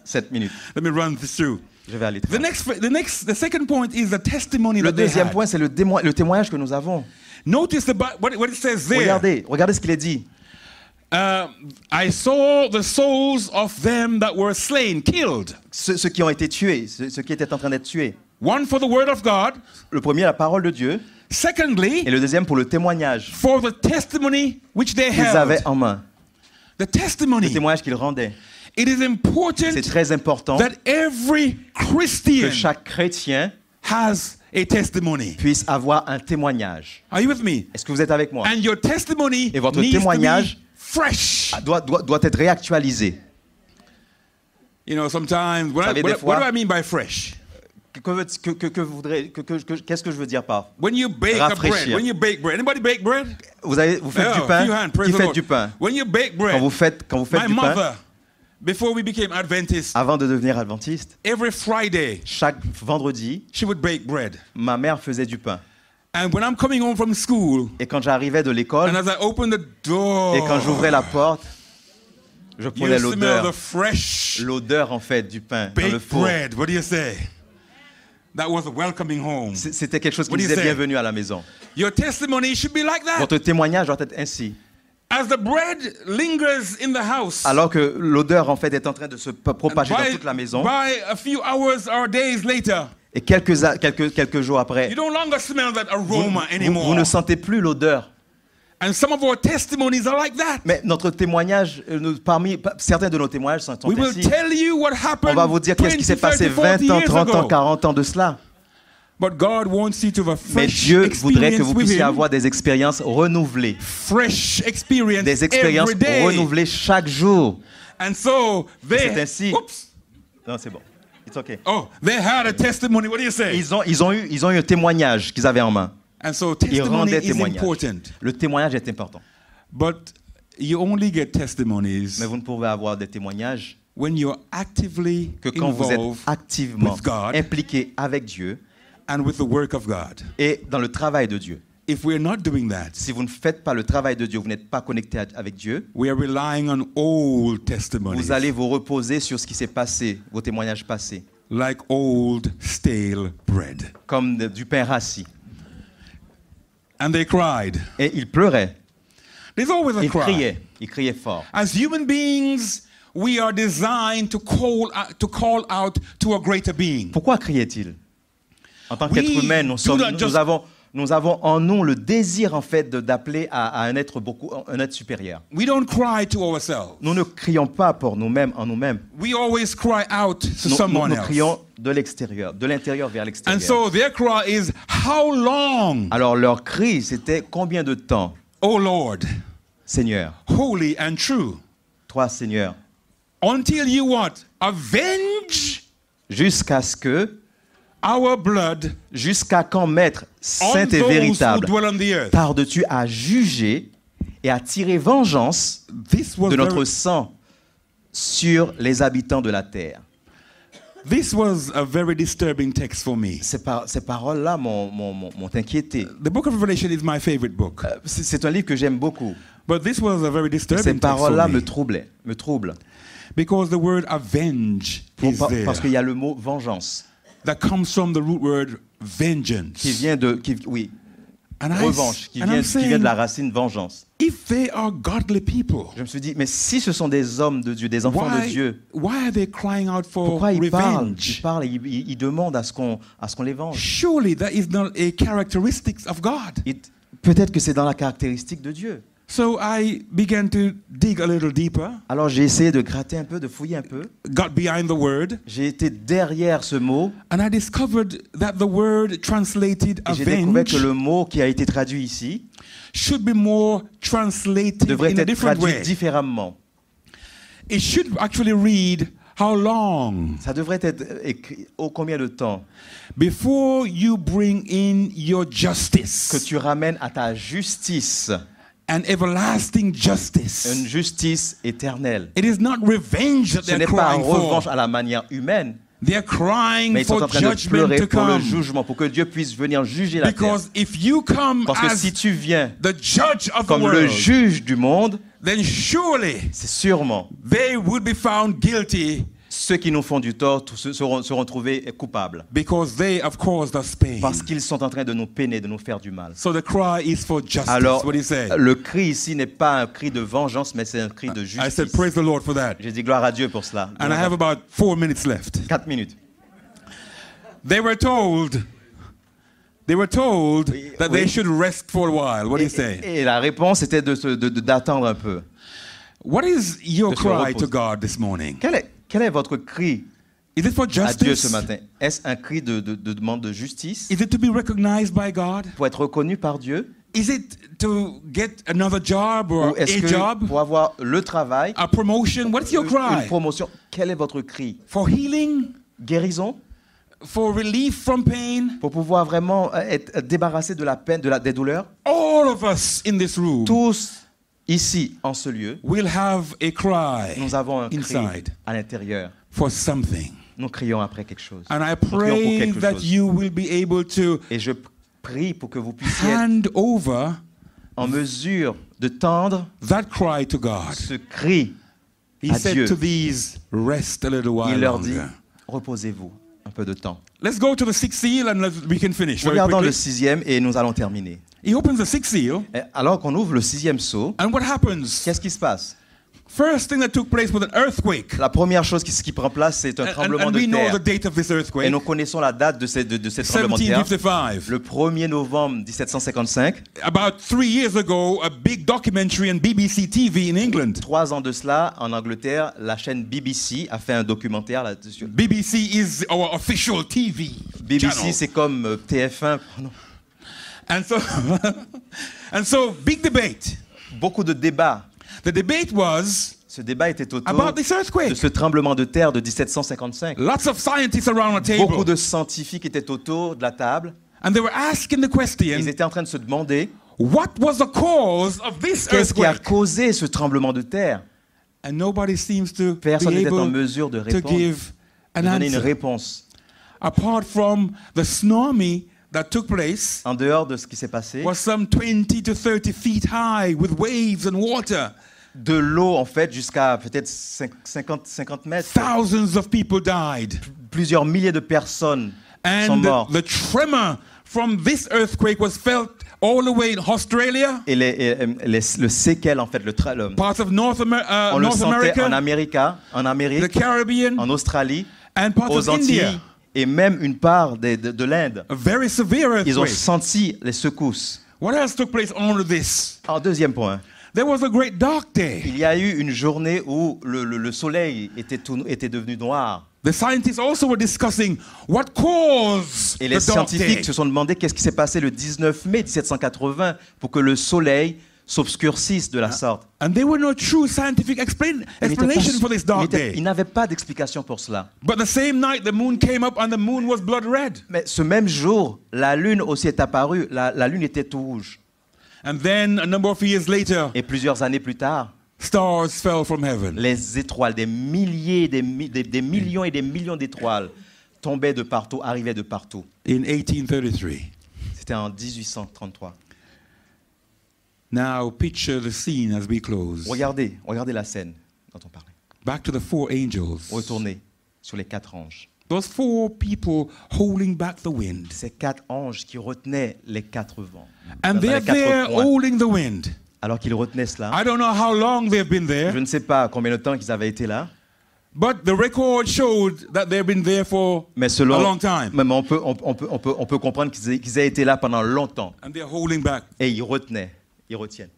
7 minutes. Let me run this through. Je vais aller très vite. The second point is the testimony Le that they deuxième had. point, c'est le témoignage que nous avons. Notice what it says there. Regardez ce qu'il est dit. I saw the souls of them that were slain, killed. Ceux qui ont été tués, ceux qui étaient en train d'être tués. One for the word of God. Le premier, la parole de Dieu. Secondly, Et le deuxième, pour le témoignage for the testimony which they qu'ils held. avaient en main. The Le testimony. témoignage qu'ils rendaient. It is C'est important très important that every que Christian chaque chrétien has a testimony. puisse avoir un témoignage. Are you with me? Est-ce que vous êtes avec moi? And your testimony Et votre needs to be témoignage fresh. doit être réactualisé. You know, sometimes, savez, des what fois- do I mean by fresh? Qu'est-ce que je veux dire par When you bake a bread, rafraîchir? when you bake bread, anybody bake bread? Vous faites Yeah, du a pain? few hands, praise Qui the fait Lord. du pain? When you bake bread, Quand vous faites my du pain, mother, before we became Adventists, avant de devenir adventiste, every Friday, chaque vendredi, she would bake bread. ma mère faisait du pain. And when I'm coming home from school, Et quand j'arrivais de l'école, and as I open the door, et quand j'ouvrais la porte, je you prenais smell l'odeur, the fresh l'odeur en fait du pain dans le baked four. bread. What do you say? That was a welcoming home. C'était quelque chose qui What do you disait say? bienvenue à la maison. Your testimony should be like that. Votre témoignage doit être ainsi. As the bread lingers in the house, Alors que l'odeur en fait est en train de se propager dans toute la maison, by a few hours or days later, et quelques jours après, you don't longer smell that vous, aroma anymore. vous ne sentez plus l'odeur. And some of our testimonies are like that. Mais notre témoignage, certains de nos témoignages sont We will ainsi. tell you what On happened va vous dire qu'est-ce qui 20, s'est passé 30, 40 20 ans, years 30 ans, ago. 40 ans de cela. But God wants you to have a Mais fresh Dieu voudrait que experience vous with puissiez Him. avoir des expériences renouvelées. Fresh experience Des expériences every day. renouvelées chaque jour. And so C'est they, ainsi. oops, Non, c'est bon. It's okay. oh, they had a testimony. What do you say? Ils ont eu un témoignage qu'ils avaient en main. And so Ils testimony rendaient is témoignage. important. Le témoignage est important. But you only get testimonies Mais vous ne pouvez avoir des témoignages when you're actively que quand vous êtes involved activement with God impliqué avec Dieu and with the work of God. et dans le travail de Dieu. If we're not doing that, Si vous ne faites pas le travail de Dieu, vous n'êtes pas connecté avec Dieu, we are relying on old testimonies, vous allez vous reposer sur ce qui s'est passé, vos témoignages passés, like old stale bread. comme du pain rassis. And they cried. Et ils pleuraient, There's always a ils cry. criaient fort. As human beings, we are designed to call out to a greater being. Pourquoi criait-il? En tant We qu'être humain, do not just- nous avons en nous le désir en fait d'appeler à un être supérieur. We don't cry to ourselves. Nous ne crions pas pour nous-mêmes en nous-mêmes. We always cry out to Nous someone else. crions de l'extérieur, de l'intérieur vers And l'extérieur. so their cry is, how long, Alors leur cri, c'était combien de temps, O Lord, Seigneur, holy and true, toi Seigneur, until you what? Avenge jusqu'à ce que, our blood jusqu'à quand, Maître, on saint et those who véritable, dwell on the earth. tardes-tu à juger et à tirer vengeance This was de notre very, sang sur les habitants de la terre? this was a very disturbing text for me. Ces paroles-là m'ont inquiété. The book of Revelation is my favorite book. C'est un livre que j'aime beaucoup. But this was a very Ces disturbing text paroles-là for me me. troublent. Because the word avenge is there. Parce qu'il y a le mot vengeance That comes from the root word vengeance. qui vient de, And I- revanche, qui and vient I'm de saying, la racine vengeance. if they are godly people, Je me suis dit, mais si ce sont des hommes de Dieu, des enfants de Dieu, why are they crying out for pourquoi ils parlent? revenge? Ils parlent, ils demandent à ce qu'on les venge. Surely that is not a characteristic of God. Peut-être que c'est dans la caractéristique de Dieu. So I began to dig a little deeper, Alors j'ai essayé de gratter un peu, de fouiller un peu. got behind the word, J'ai été derrière ce mot and I discovered that the word translated et j'ai découvert avenge que le mot qui a été traduit ici should be more translated devrait in a être different traduit way. différemment. It should actually read, how long Ça devrait être écrit au combien de temps before you bring in your que justice tu ramènes à ta justice, and everlasting justice. une justice éternelle. It is not revenge that Ce they're n'est pas une crying revanche for. à la manière humaine, They're crying mais ils sont for en train de judgment pleurer to pour le come. jugement, pour que Dieu puisse venir juger la terre. Because if you come Parce que as si tu viens the judge of the comme le world, juge du monde, then surely c'est sûrement they would be found guilty ceux qui nous font du tort seront trouvés coupables. because they have caused us pain. Parce qu'ils sont en train de nous peiner, de nous faire du mal. So the cry is for justice. Alors, What do you say? le cri ici n'est pas un cri de vengeance, mais c'est un cri de I said, justice. praise the Lord for that. J'ai dit gloire à Dieu pour cela. And I have about 4 minutes left. 4 minutes. They were told that they oui. should rest for a while. What do you say? Et la réponse était d'attendre un peu. What is your de se cry reposer. to God this morning? Quel est votre cri Is it for à Dieu ce justice? matin? Est-ce un cri de demande de justice Is it to be recognized by God? pour être reconnu par Dieu? Is it to get another job Ou or est-ce a que job, pour avoir le travail, a promotion? What's your une cry? promotion, quel est votre cri? For healing? Guérison? For relief from pain? Pour pouvoir vraiment être débarrassé de la peine, des douleurs? All of us in this room Tous ici, en ce lieu, will have a cry nous avons un cri inside à l'intérieur. for something. Nous crions après quelque chose. And I Nous crions pour pray quelque that chose. you will be able to Et je prie pour que vous puissiez être hand over en mesure de tendre that cry to God. ce cri. He à said Dieu. to these, rest a little while Il leur dit, longer. reposez-vous un peu de temps. Let's go to the sixth seal and we can finish very Regardons le quickly. 6e et nous allons terminer. He opens the sixth seal, Et alors qu'on ouvre le 6e seau, and what happens? qu'est-ce qui se passe? First thing that took place was an earthquake. La première chose qui prend place, c'est un tremblement And de we know terre. the date of this Et earthquake, nous connaissons la date de ce tremblement de terre. 1755. Le 1er novembre 1755. About 3 years ago, a big documentary on BBC TV in England. 3 ans de cela, en Angleterre, la chaîne BBC a fait un documentaire là-dessus. BBC is our official TV BBC, channel. c'est comme TF1. Non. And so, and so, big debate. Beaucoup de débats. The debate was Ce débat était autour about this de earthquake. ce tremblement de terre de 1755. Lots of scientists around the Beaucoup table, de scientifiques étaient autour de la table. and they were asking the Ils question, étaient en train de se demander what was the cause of this qu'est-ce qui a earthquake? causé ce tremblement de terre. And nobody seems to Personne be n'était en able mesure de to répondre, give de an donner une answer. réponse. Apart from the tsunami that took place, En dehors de ce qui s'est passé, was some 20 to 30 feet high with waves and water. de l'eau en fait jusqu'à peut-être 50 mètres. Thousands of people died. Plusieurs milliers de personnes sont And mortes. the tremor from this earthquake was felt all the way in Australia, Et le séquel en fait, parts of North, on le North sentait en America, en the Amérique, Caribbean, en Australie, and parts aux of India. Antilles et même une part de l'Inde. A very severe Ils ont earthquake. senti les secousses. What else took place under this? En deuxième point, There was a great dark day. il y a eu une journée où le soleil était devenu noir. The scientists also were discussing what caused Et les the dark day. scientifiques se sont demandé qu'est-ce qui s'est passé le 19 mai 1780 pour que le soleil s'obscurcisse de la sorte. And there were no true scientific explanation for this dark Il day. n'avait pas d'explication pour cela. But the same night, the moon came up and the moon was blood red. Mais ce même jour, la lune aussi est apparue. La lune était tout rouge. And then, a number of years later, Et plusieurs années plus tard, stars fell from heaven. les étoiles, des milliers, des millions et des millions d'étoiles tombaient de partout, arrivaient de partout. In 1833. C'était en 1833. Now, picture the scene as we close. Regardez la scène dont on parlait. Back to the 4 angels. Retournez sur les 4 anges. Those 4 people holding back the wind. Ces 4 anges qui retenaient les 4 vents. And Dans les they're 4 there coins. holding the wind. Alors qu'ils retenaient cela, I don't know how long they've been je there, ne sais pas combien de temps qu'ils avaient été là, but the record showed that they've been there for mais a long time. on peut comprendre qu'ils aient été là pendant longtemps. And they're holding back. Et ils retiennent.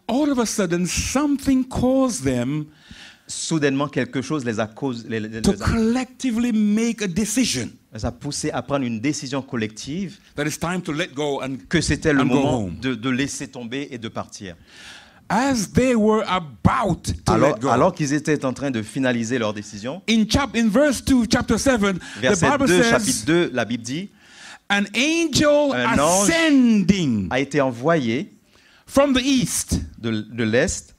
All of a sudden, something caused them Soudainement, quelque chose les a to collectively make a decision poussé à prendre une décision collective that it's time to let go and que c'était le and go moment home. de laisser tomber et de partir. as they were about to let go. Alors qu'ils étaient en train de finaliser leur décision, In verse 2, chapter 7, the verset Bible 2, says, chapitre 2, la Bible dit, an angel Un ange ascending a été envoyé from the east, de l'Est,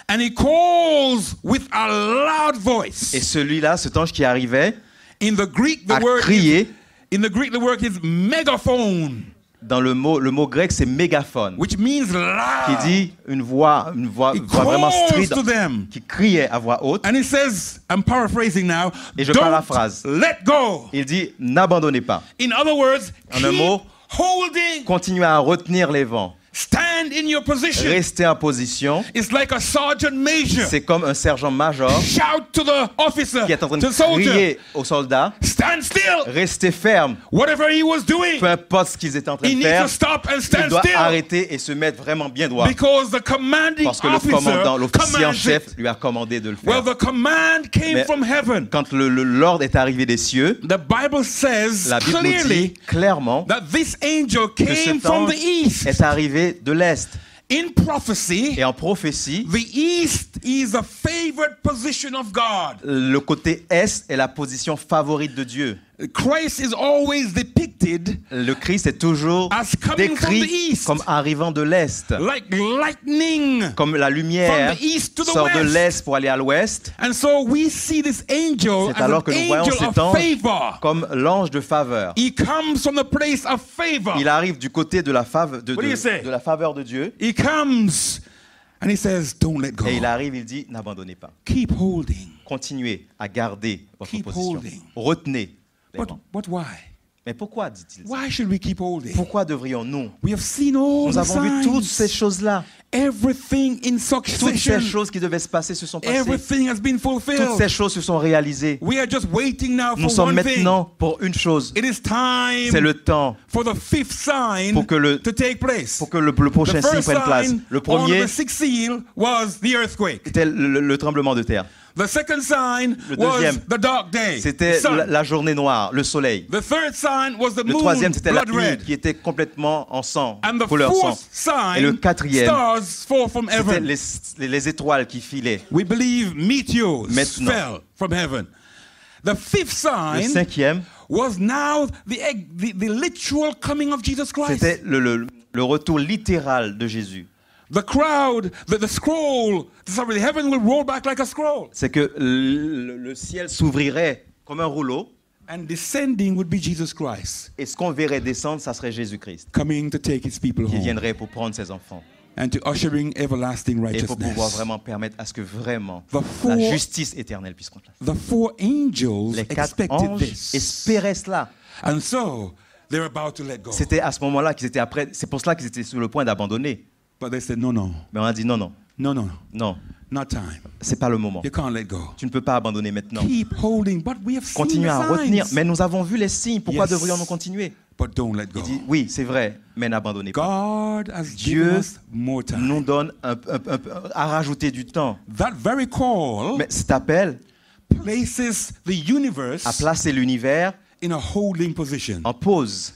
and he calls with a loud voice. et celui-là, cet ange qui arrivait, In the Greek, a crié. the word is megaphone, Dans le mot grec, c'est mégaphone, which means qui loud. dit une voix He vraiment calls to stridente, them. qui criait à voix haute. And he says, I'm paraphrasing now, Et je don't paraphrase. let go. Il dit, n'abandonnez pas. In other words, En un keep mot, holding, continuez à retenir les vents. stand stand in your position. Restez en position. It's like a sergeant major. C'est comme un sergent-major Shout to the officer, qui est en train to de the soldier, crier aux soldats. stand still. Restez ferme. Whatever he was doing, Peu importe ce qu'ils étaient en train he de needs faire, to stop and il stand doit still. arrêter et se mettre vraiment bien droit. Because the commanding Parce que le officer commandant, l'officier en commands chef, it. lui a commandé de le Well, faire. the command came Mais from heaven. quand l'ordre est arrivé des cieux, The Bible says la Bible nous dit clearly clairement that this angel que came cet from the ange east. est arrivé de l'Est. In prophecy, Et en prophétie, the east is a favored position of God. le côté Est est la position favorite de Dieu. Christ is always depicted Le Christ est toujours as coming from the décrit east, comme arrivant de l'Est. like lightning. Comme la lumière From the east to the sort de west. l'Est pour aller à l'Ouest. And so we see this angel C'est as alors an que nous voyons angel cet of ange favor. comme l'ange de faveur. He comes from the place of favor. Il arrive du côté de la faveur What do you say? de la faveur de Dieu. He comes and he says, don't let go. Et il arrive, il dit, n'abandonnez pas. Keep holding. Continuez à garder votre Keep position. holding. Retenez. les rangs. But why? Mais pourquoi, dit-il ça? Why should we keep holding? Pourquoi devrions-nous? We have seen all Nous the avons vu toutes ces signs. choses-là. Everything in Toutes ces succession. choses qui devaient se passer se sont passées. Everything has been Toutes ces fulfilled. choses se sont réalisées. We are just waiting now Nous for sommes one thing. maintenant pour une chose. It is C'est time le temps for the fifth sign pour que le, to take place. pour que le prochain The signe first prenne place. sign Le on premier the sixth seal was the earthquake. était le tremblement de terre. The second sign Le was deuxième, the dark day. C'était sun. la journée noire, le soleil. The third sign was the Le moon, troisième, c'était la blood nuit red. qui était complètement en sang, And the couleur sang. fourth Et le sign, quatrième, stars fall from c'était heaven. les étoiles qui filaient. We believe meteors Maintenant. fell from heaven. The fifth Le sign cinquième, was now the literal coming of Jesus Christ. c'était le retour littéral de Jésus. The crowd, the scroll, sorry, the heaven will roll back like a scroll. C'est que le ciel s'ouvrirait comme un rouleau And descending would be Jesus Christ, et ce qu'on verrait descendre, ça serait Jésus-Christ coming to take his people qui home viendrait pour prendre ses enfants and to ushering everlasting et pour pouvoir righteousness. vraiment permettre à ce que vraiment The la four, justice éternelle puisse prendre place. the four angels Les quatre expected anges this. espéraient cela. And so they're about to let go. C'était à ce moment-là qu'ils étaient après. C'est pour cela qu'ils étaient sur le point d'abandonner. But they said, no, Mais on a dit non, non, no, non, not time. c'est pas le moment. You can't let go. Tu ne peux pas abandonner maintenant. Keep holding, but we have seen Continuez à the retenir. signs. Mais nous avons vu les signes. Pourquoi Yes. devrions-nous continuer? But don't let go. Il dit oui, c'est vrai, mais n'abandonnez pas. God has Dieu given us more time. Nous donne à rajouter du temps. That very call Mais cet appel places the universe a placé l'univers in a holding position. en pause.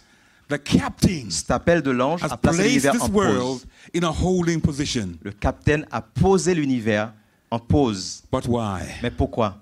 The captain Cet appel de l'ange has a placé placed l'univers this en world pause. in a holding position. Le capitaine a posé l'univers en pause. But why? Mais pourquoi?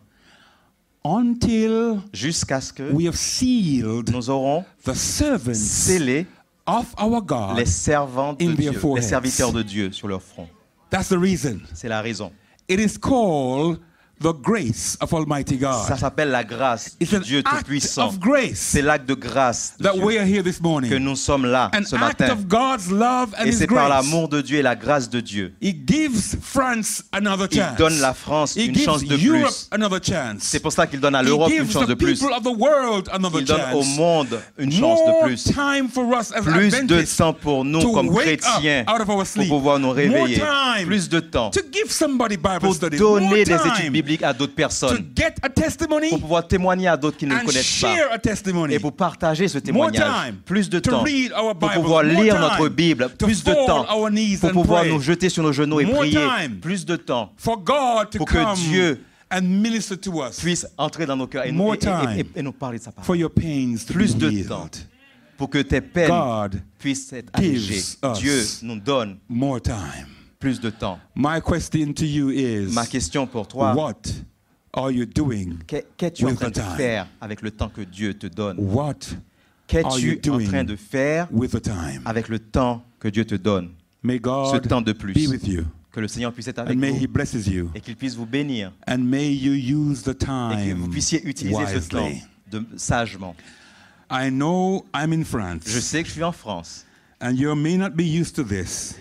Until Jusqu'à ce que we have sealed nous aurons the servants scellé of our God. les servants de in their Dieu, les foreheads. serviteurs de Dieu sur leur front. That's the reason. C'est la raison. It is called the grace of Almighty God. Ça s'appelle la grâce It's de an Dieu act Tout-Puissant. of grace C'est l'acte de grâce de that Dieu we are here this que morning. nous sommes là An ce act matin. of God's love and Et His c'est par grace. l'amour de Dieu et la grâce de Dieu. He gives France another Il chance. donne la France He une gives chance de Europe plus. another chance. C'est pour ça qu'il donne à He l'Europe une gives chance the de plus. people of the world another Il donne au chance. monde une chance More de plus. time for us as Plus de Adventists temps pour nous to comme wake chrétiens up out of our pour sleep. pouvoir nous réveiller. More time Plus de temps to give somebody Bible pour studies. More donner des études time bibliques à d'autres to personnes. get a testimony Pour pouvoir témoigner à d'autres qui ne le and connaissent pas. share a testimony. Et pour partager ce More témoignage. time Plus de to temps read our pour Bible. pouvoir More lire time notre Bible. to Plus de fall temps our knees pour and pouvoir pray. nous jeter sur nos genoux et More prier. time Plus de temps for God to pour que come Dieu and minister to us. puisse entrer dans nos cœurs et More nous, time et nous parler de sa For parole. your pains to Plus be de healed. temps pour que tes peines God puissent être allégées. gives us Dieu nous donne more time. plus de temps. My question to you is, Ma question pour toi, what are you doing? qu'es-tu en with train the de time? faire avec le temps que Dieu te donne? What are you Qu'es-tu en doing train de faire with the time? avec le temps que Dieu te donne? May Ce God temps de be plus. with you, Que le Seigneur puisse être avec and may He vous blesses you, et qu'il puisse vous bénir and may you use the et que vous time puissiez utiliser ce temps wisely. sagement. I know I'm in Je France, sais que je suis en France. and you may not be used to this,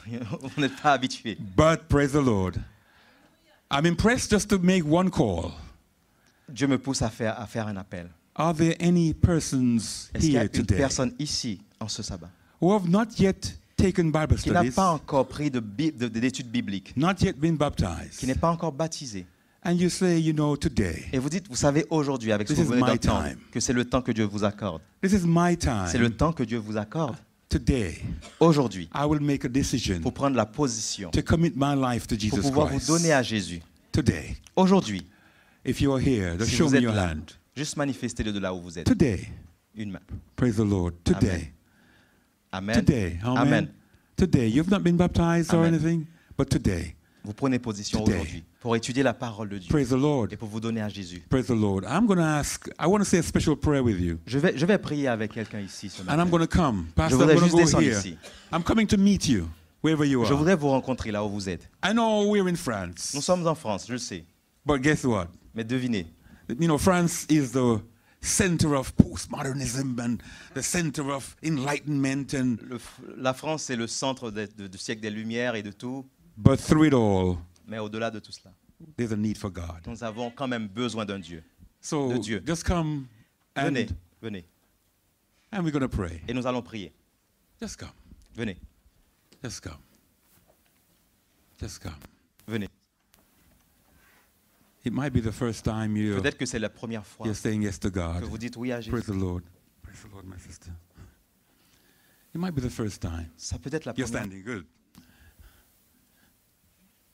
On n'est pas habitué. but praise the Lord. I'm impressed just to make one call. Dieu me pousse à faire un appel. Are there any persons Est-ce qu'il y a here une today personne ici en ce sabbat who have not yet taken Bible qui n'a studies, pas encore pris d'études bibliques, not yet been qui baptized, n'est pas encore baptisé, and you say, you know, today, et vous dites, vous savez aujourd'hui, avec ce que This vous is venez my d'entendre, time. que c'est le temps que Dieu vous accorde. this is my C'est le time. temps que Dieu vous accorde. Today, Aujourd'hui, I will make a decision pour prendre la position, to commit my life to pour Jesus pouvoir vous Christ. donner à Jésus. Today, Aujourd'hui, if you are here, just si show vous me êtes your là, hand. juste manifestez-le de là où vous êtes. Today, Une main. praise the Lord. Today, Amen. today, amen. Amen. Today, you've not been baptized or Amen. anything, but today, Vous prenez position Today. aujourd'hui pour étudier la parole de Dieu praise the Lord. et pour vous donner à Jésus. Praise the Lord. I'm going to ask, I want to say a special prayer with you. Je vais prier avec quelqu'un ici ce And matin. I'm going to come. Pastor, voudrais I'm going juste to go descendre here. ici. I'm coming to meet you, wherever you Je are. voudrais vous rencontrer là où vous êtes. I know we're in Nous France, sommes en France, je le sais. but guess what? Mais devinez, You know, France is the center of postmodernism and the center of enlightenment, and la France, c'est le centre du siècle des Lumières et de tout. but through it all, Mais au-delà de tout cela, there's a need for God. nous avons quand même besoin d'un Dieu. So De Dieu. just come Venez, and venez. we're going to pray. Et nous allons prier. Just come. Venez, Just come. Just come. venez. It might be the first time Peut-être que c'est la première fois you're saying yes to que God. vous dites oui à Jésus. Praise the Lord. Praise the Lord, my sister. It might be the first time. Ça peut être la You're première. standing. Good.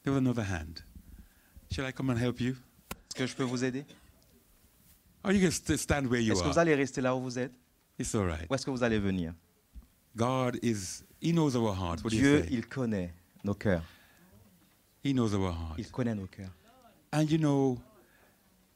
There was another hand. Shall I come and help you? Est-ce que je peux vous aider? Or you can stand where you Est-ce que vous are. allez rester là où vous êtes? It's all right. Ou est-ce que vous allez venir? God is, He knows our hearts. What do you Dieu, say? il connaît nos cœurs. He knows our hearts. Il connaît nos cœurs. And you know,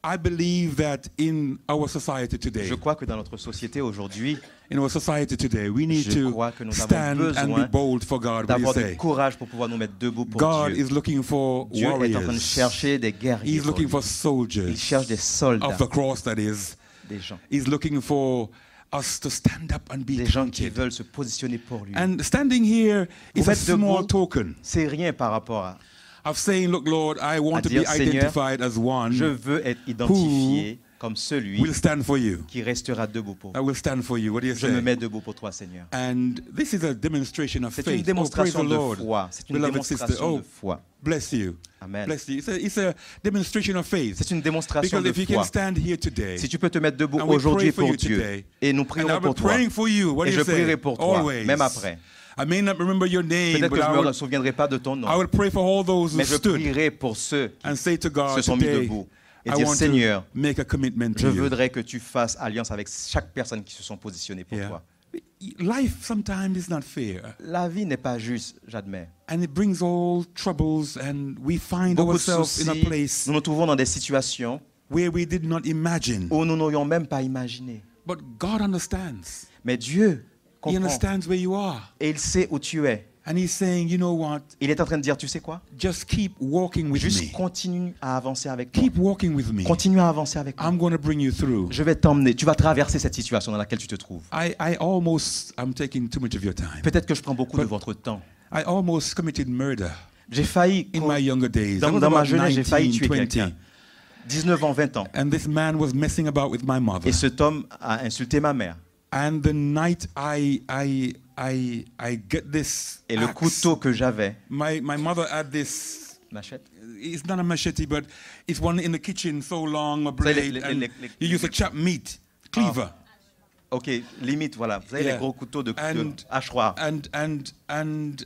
I believe that in our society today, Je crois que dans notre société aujourd'hui, we need Je to crois que nous avons stand and be besoin bold for God. What do you d'avoir du say? courage pour pouvoir nous mettre debout pour God Dieu. is looking for Dieu est en train de warriors. chercher des guerriers. He's pour looking lui. for Il soldiers cherche des soldats, of the cross, that is. des gens. He's looking for us to stand up and be Des gens qui counted. veulent se positionner pour lui. And standing here is a mettre small debout, token C'est rien par rapport à of saying, look, Lord, I want to be dire, Seigneur, identified as one je veux être identifié comme celui will stand for you. qui restera debout pour I vous. will stand for you. What do you Je me say? mets debout pour toi, Seigneur. And this is a demonstration of C'est une faith. Oh, praise the démonstration de Lord. foi. C'est une Beloved sister, démonstration oh, de foi. bless you. Amen. Bless you. It's a demonstration of faith. C'est une démonstration Because de if you can foi. stand here today, Si tu peux te mettre debout and we aujourd'hui pray for pour you Dieu, today, et nous and prierons I'll be pour toi, praying for you. What do et you je say? prierai pour toi, Always. même après. I may not remember your name, Peut-être but que je ne me souviendrai pas de ton nom, I will pray for all those who mais je stood prierai pour ceux qui and say to se God sont mis today, debout et I dire, want Seigneur, to make a commitment je to you. voudrais que tu fasses alliance avec chaque personne qui se sont positionnées pour Yeah. toi. Life sometimes is not fair, La vie n'est pas juste, j'admets. and it brings all troubles, and we find Beaucoup de ourselves in a soucis, place nous nous trouvons dans des situations where we did not imagine. où nous n'aurions même pas imaginé. But God understands. Mais Dieu He comprend understands where you are. et il sait où tu es. And He's saying, you know what? Il est en train de dire, tu sais quoi? Just keep walking with Juste me. continue à avancer avec moi. Keep walking with me. Continue à avancer avec moi. I'm going to bring you through. Je vais t'emmener. Tu vas traverser cette situation dans laquelle tu te trouves. I'm taking too much of your time. Peut-être que je prends beaucoup de But- votre temps. I almost committed murder J'ai failli, in my younger days. I dans was ma about jeunesse, j'ai failli 19, tuer 20. quelqu'un. 19 ans, 20 ans. And this man was messing about with my mother. Et cet homme a insulté ma mère. And the night I get this Et le axe, couteau que j'avais, my mother had this, machette, it's not a machete, but it's one in the kitchen so long, a savez, blade, and you use to chop meat, cleaver. ok, limite, voilà. Vous savez, Yeah. les gros couteaux de And- hachoir. And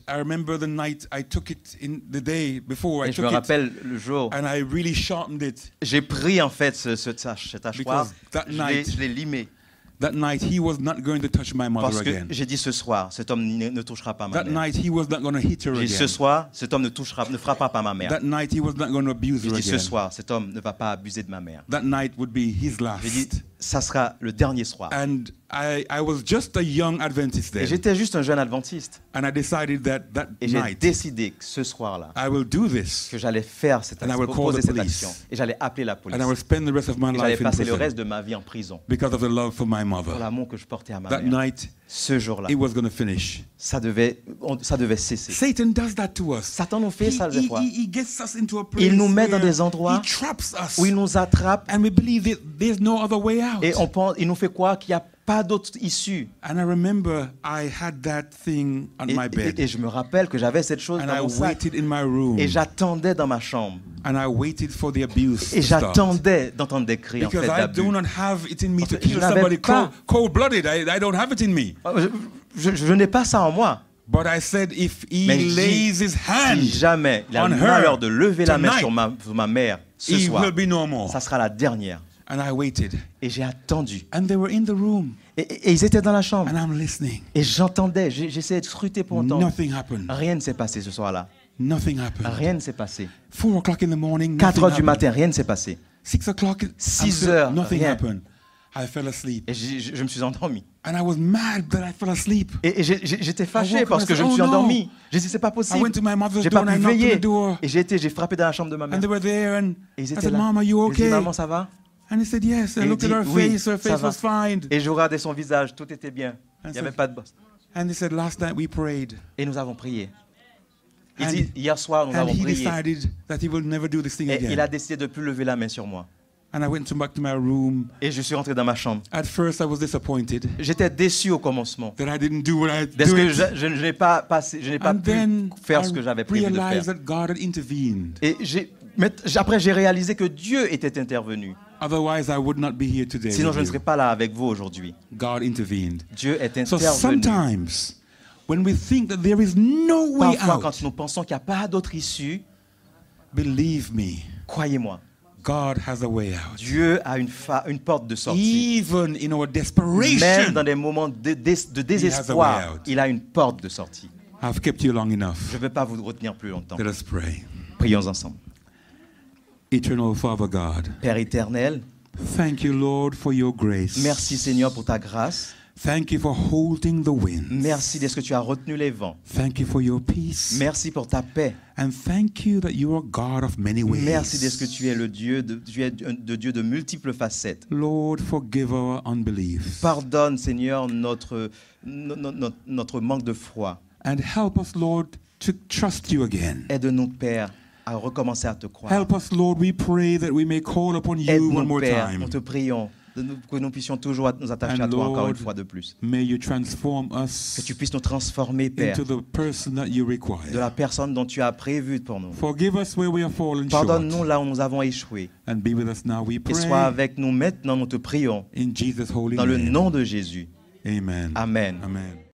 I remember the night I took it in the day before I Et je me took it, rappelle le jour, and I really sharpened it. j'ai pris en fait cet hachoir, Because that night- je l'ai limé. That night he was not going to touch my mother Parce que again. j'ai dit ce soir, cet homme ne touchera pas ma That mère. night he was not going to hit her J'ai dit ce again. soir, cet homme ne frappera pas ma mère. That night he was not going to abuse J'ai her dit ce again. soir, cet homme ne va pas abuser de ma mère. That night would be his J'ai dit, last. ça sera le dernier soir. And I was just a young Adventist Et then. j'étais juste un jeune adventiste. And I decided that Et j'ai night décidé que ce soir-là, I will do this. que j'allais faire cette And I action, will call poser the cette police. action. Et j'allais appeler la police. And I will spend the rest of my Et j'allais life in passer le prison reste de ma vie en prison. because of the love for my Pour mother. l'amour que je portais à ma That mère. night Ce jour-là, it was going to finish. ça devait cesser. Satan does that to us. Satan nous fait ça des fois. He gets us into a place Il nous met dans where des endroits he traps us. où il nous attrape And we believe that there's no other way out. et il nous fait croire qu'il n'y a pas d'autre issue. And I remember I had that thing on my bed. Et je me rappelle que j'avais cette chose And dans I mon sac. waited in my room. Et j'attendais dans ma chambre. And I waited for the abuse Et to start. j'attendais d'entendre des cris en Because fait I d'abus. do not have it in me to Parce que je kill n'avais somebody pas- cold-blooded. I don't have it in me. Je n'ai pas ça en moi. But I said, if he Mais lays his hand, si jamais il a on le her malheur de lever la main tonight, sur ma mère ce he soir, will be no more. ça sera la dernière. And I waited. Et j'ai attendu. And they were in the room. Et ils étaient dans la chambre. And I'm listening. Et j'entendais, j'essayais de scruter pour entendre. Nothing happened. Rien ne s'est passé ce soir-là. Nothing happened. Rien ne s'est passé. 4 o'clock in the morning, 4 nothing heures du happened. matin, rien ne s'est passé. 6 o'clock, 6 heures, nothing rien. happened. I fell asleep. Et je me suis endormi. And I was mad that I fell asleep. Et j'étais fâché woke up parce and que I je me said, suis "Oh, no." endormi. J'ai dit, c'est pas I possible. went to my mother's J'ai door pas and I pu knocked on veiller. the door. Et j'ai frappé dans la chambre de ma mère. And they were there and Et ils I étaient said, là. Mom, are you J'ai dit, okay? maman, ça va? And he said, yes. I Et il looked at dit, her oui, face. Her ça face va. was fine. Et je regardais son visage, tout était bien. Il n'y avait said- pas de bosse. And he said, last night we prayed. Et nous avons prié. Il And- dit, hier soir, nous And avons he prié. decided that he will never do this thing Et again. il a décidé de ne plus lever la main sur moi. And I went back to my room. Et je suis rentré dans ma chambre. At first, I was disappointed J'étais déçu au commencement. that I didn't do what I Parce do. que it. je n'ai pas And pu then faire ce que j'avais I prévu de realized faire. that God had intervened. Et après, j'ai réalisé que Dieu était intervenu. Otherwise, I would not be here today. Sinon, with je ne you. serais pas là avec vous aujourd'hui. God intervened. Dieu est So intervenu. sometimes, when we think that there is no way Parfois, out, quand nous pensons qu'il n'y a pas d'autre issue, believe me, croyez-moi, God has a way out. Dieu a une porte de sortie. Even in our Même desperation, dans des moments de way désespoir, out. il a une porte de sortie. I've kept you long enough. Je ne vais pas vous retenir plus longtemps. Let us pray. Prions ensemble. Eternal Father God, Père éternel, thank you, Lord, for your grace. merci Seigneur pour ta grâce. Thank you for holding the wind. Merci de ce que tu as retenu les vents. Thank you for your peace. Merci pour ta paix. And thank you that you are God of many ways. Merci de ce que tu es le Dieu Dieu de multiples facettes. Lord, forgive our unbelief. Pardonne Seigneur notre manque de foi. And help us, Lord, to trust you again. Aide-nous Père à recommencer à te croire. Help us, Lord, we pray that we may call upon you one Aide-nous more Père, time. nous te prions que nous puissions toujours nous attacher And à toi encore Lord, une fois de plus. May you transform Que us tu puisses nous transformer Père into the person that you de require. la personne dont tu as prévu pour nous. Forgive us where we have fallen Pardonne-nous short. là où nous avons échoué. And be with us now, we Et sois pray. avec nous maintenant, nous te prions. In Jesus' holy Dans le name. nom de Jésus. Amen. Amen. Amen.